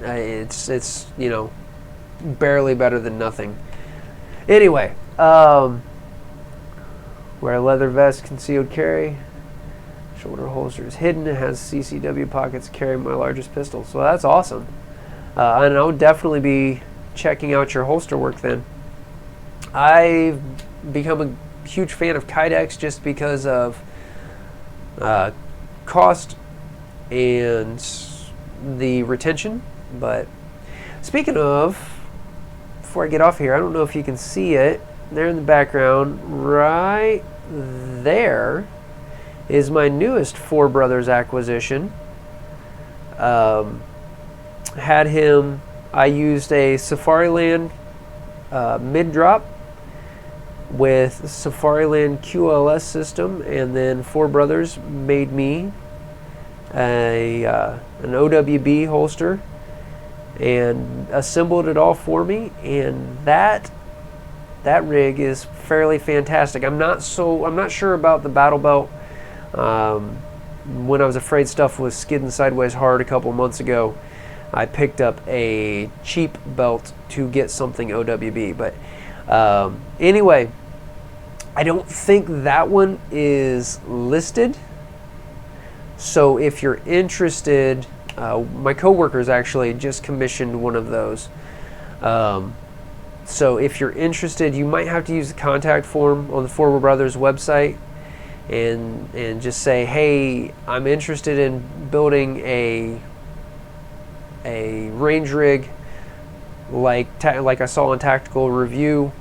It's you know, barely better than nothing. Anyway, wear a leather vest, concealed carry. Shoulder holster is hidden. It has CCW pockets. Carry my largest pistol. So that's awesome. And I would definitely be checking out your holster work then. I've become a huge fan of Kydex just because of cost and the retention. But speaking of, before I get off here, I don't know if you can see it there in the background. Right there is my newest Four Brothers acquisition. Had him, I used a Safariland mid-drop with Safariland QLS system, and then Four Brothers made me an OWB holster and assembled it all for me, and that rig is fairly fantastic. I'm not sure about the battle belt. When I was afraid stuff was skidding sideways hard a couple months ago, I picked up a cheap belt to get something OWB. But anyway, I don't think that one is listed. So if you're interested, my coworkers actually just commissioned one of those. So if you're interested, you might have to use the contact form on the Four Brothers website and just say, hey, I'm interested in building a range rig like I saw on Tactical Review,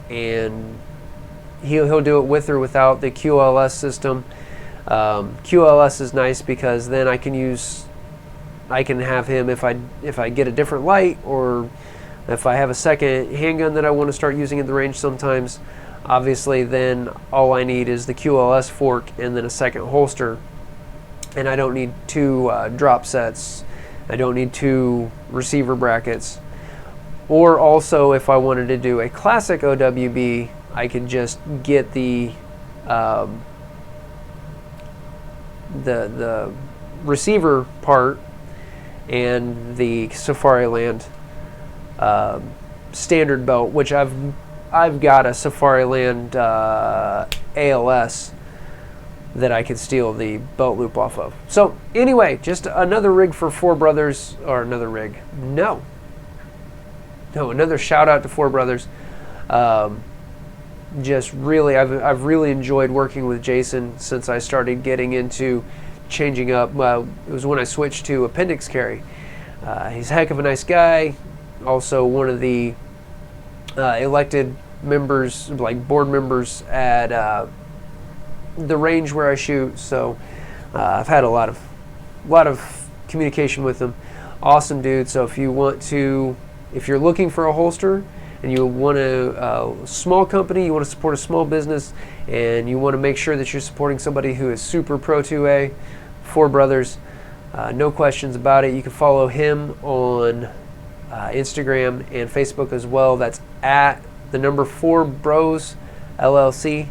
and he'll do it with or without the QLS system. QLS is nice because then I can have him if I get a different light, or if I have a second handgun that I want to start using at the range sometimes. Obviously, then all I need is the QLS fork and then a second holster, and I don't need two drop sets. I don't need two receiver brackets. Or also, if I wanted to do a classic OWB, I could just get the receiver part and the Safariland standard belt, which I've got a Safariland ALS that I could steal the belt loop off of. So anyway, just another rig for Four Brothers, or another rig. No, another shout out to Four Brothers. Just really, I've really enjoyed working with Jason since I started getting into changing up. Well, it was when I switched to appendix carry. He's a heck of a nice guy. Also one of the elected members, like board members at the range where I shoot. So I've had a lot of communication with him. Awesome dude. So if you're looking for a holster and you want a small company, you want to support a small business, and you want to make sure that you're supporting somebody who is super pro 2A, Four Brothers, no questions about it. You can follow him on Instagram and Facebook as well. That's at the number 4 Bros LLC.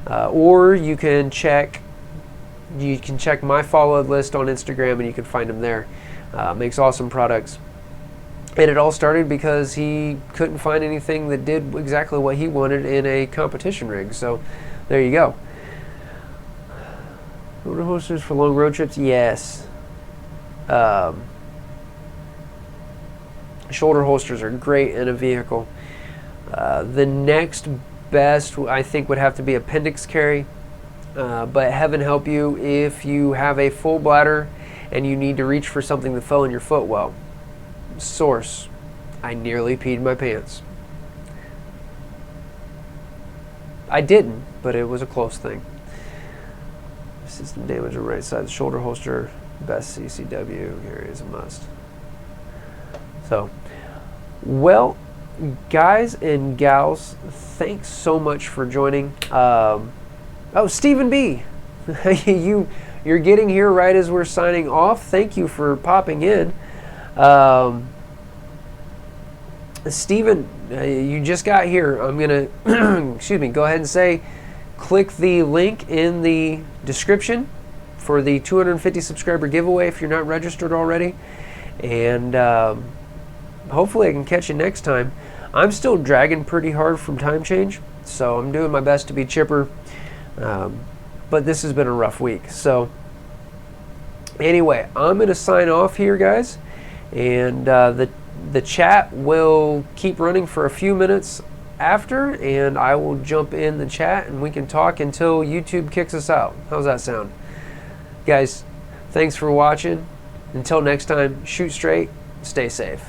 Or you can check my followed list on Instagram, and you can find him there. Makes awesome products. And it all started because he couldn't find anything that did exactly what he wanted in a competition rig. So there you go. Shoulder holsters for long road trips? Yes. Shoulder holsters are great in a vehicle. The next best, I think, would have to be appendix carry. But heaven help you if you have a full bladder and you need to reach for something that fell in your foot. Well, source, I nearly peed my pants. I didn't, but it was a close thing. System damage on right side. Shoulder holster, best CCW. Here is a must. So, well, guys and gals, thanks so much for joining. Oh, Stephen B, you're getting here right as we're signing off. Thank you for popping in. Stephen, you just got here. I'm gonna go ahead and say, click the link in the description for the 250 subscriber giveaway if you're not registered already, and hopefully I can catch you next time. I'm still dragging pretty hard from time change, so I'm doing my best to be chipper, but this has been a rough week. So anyway, I'm gonna sign off here, guys, and the chat will keep running for a few minutes after, and I will jump in the chat and we can talk until YouTube kicks us out. How's that sound? Guys, thanks for watching. Until next time, shoot straight, stay safe.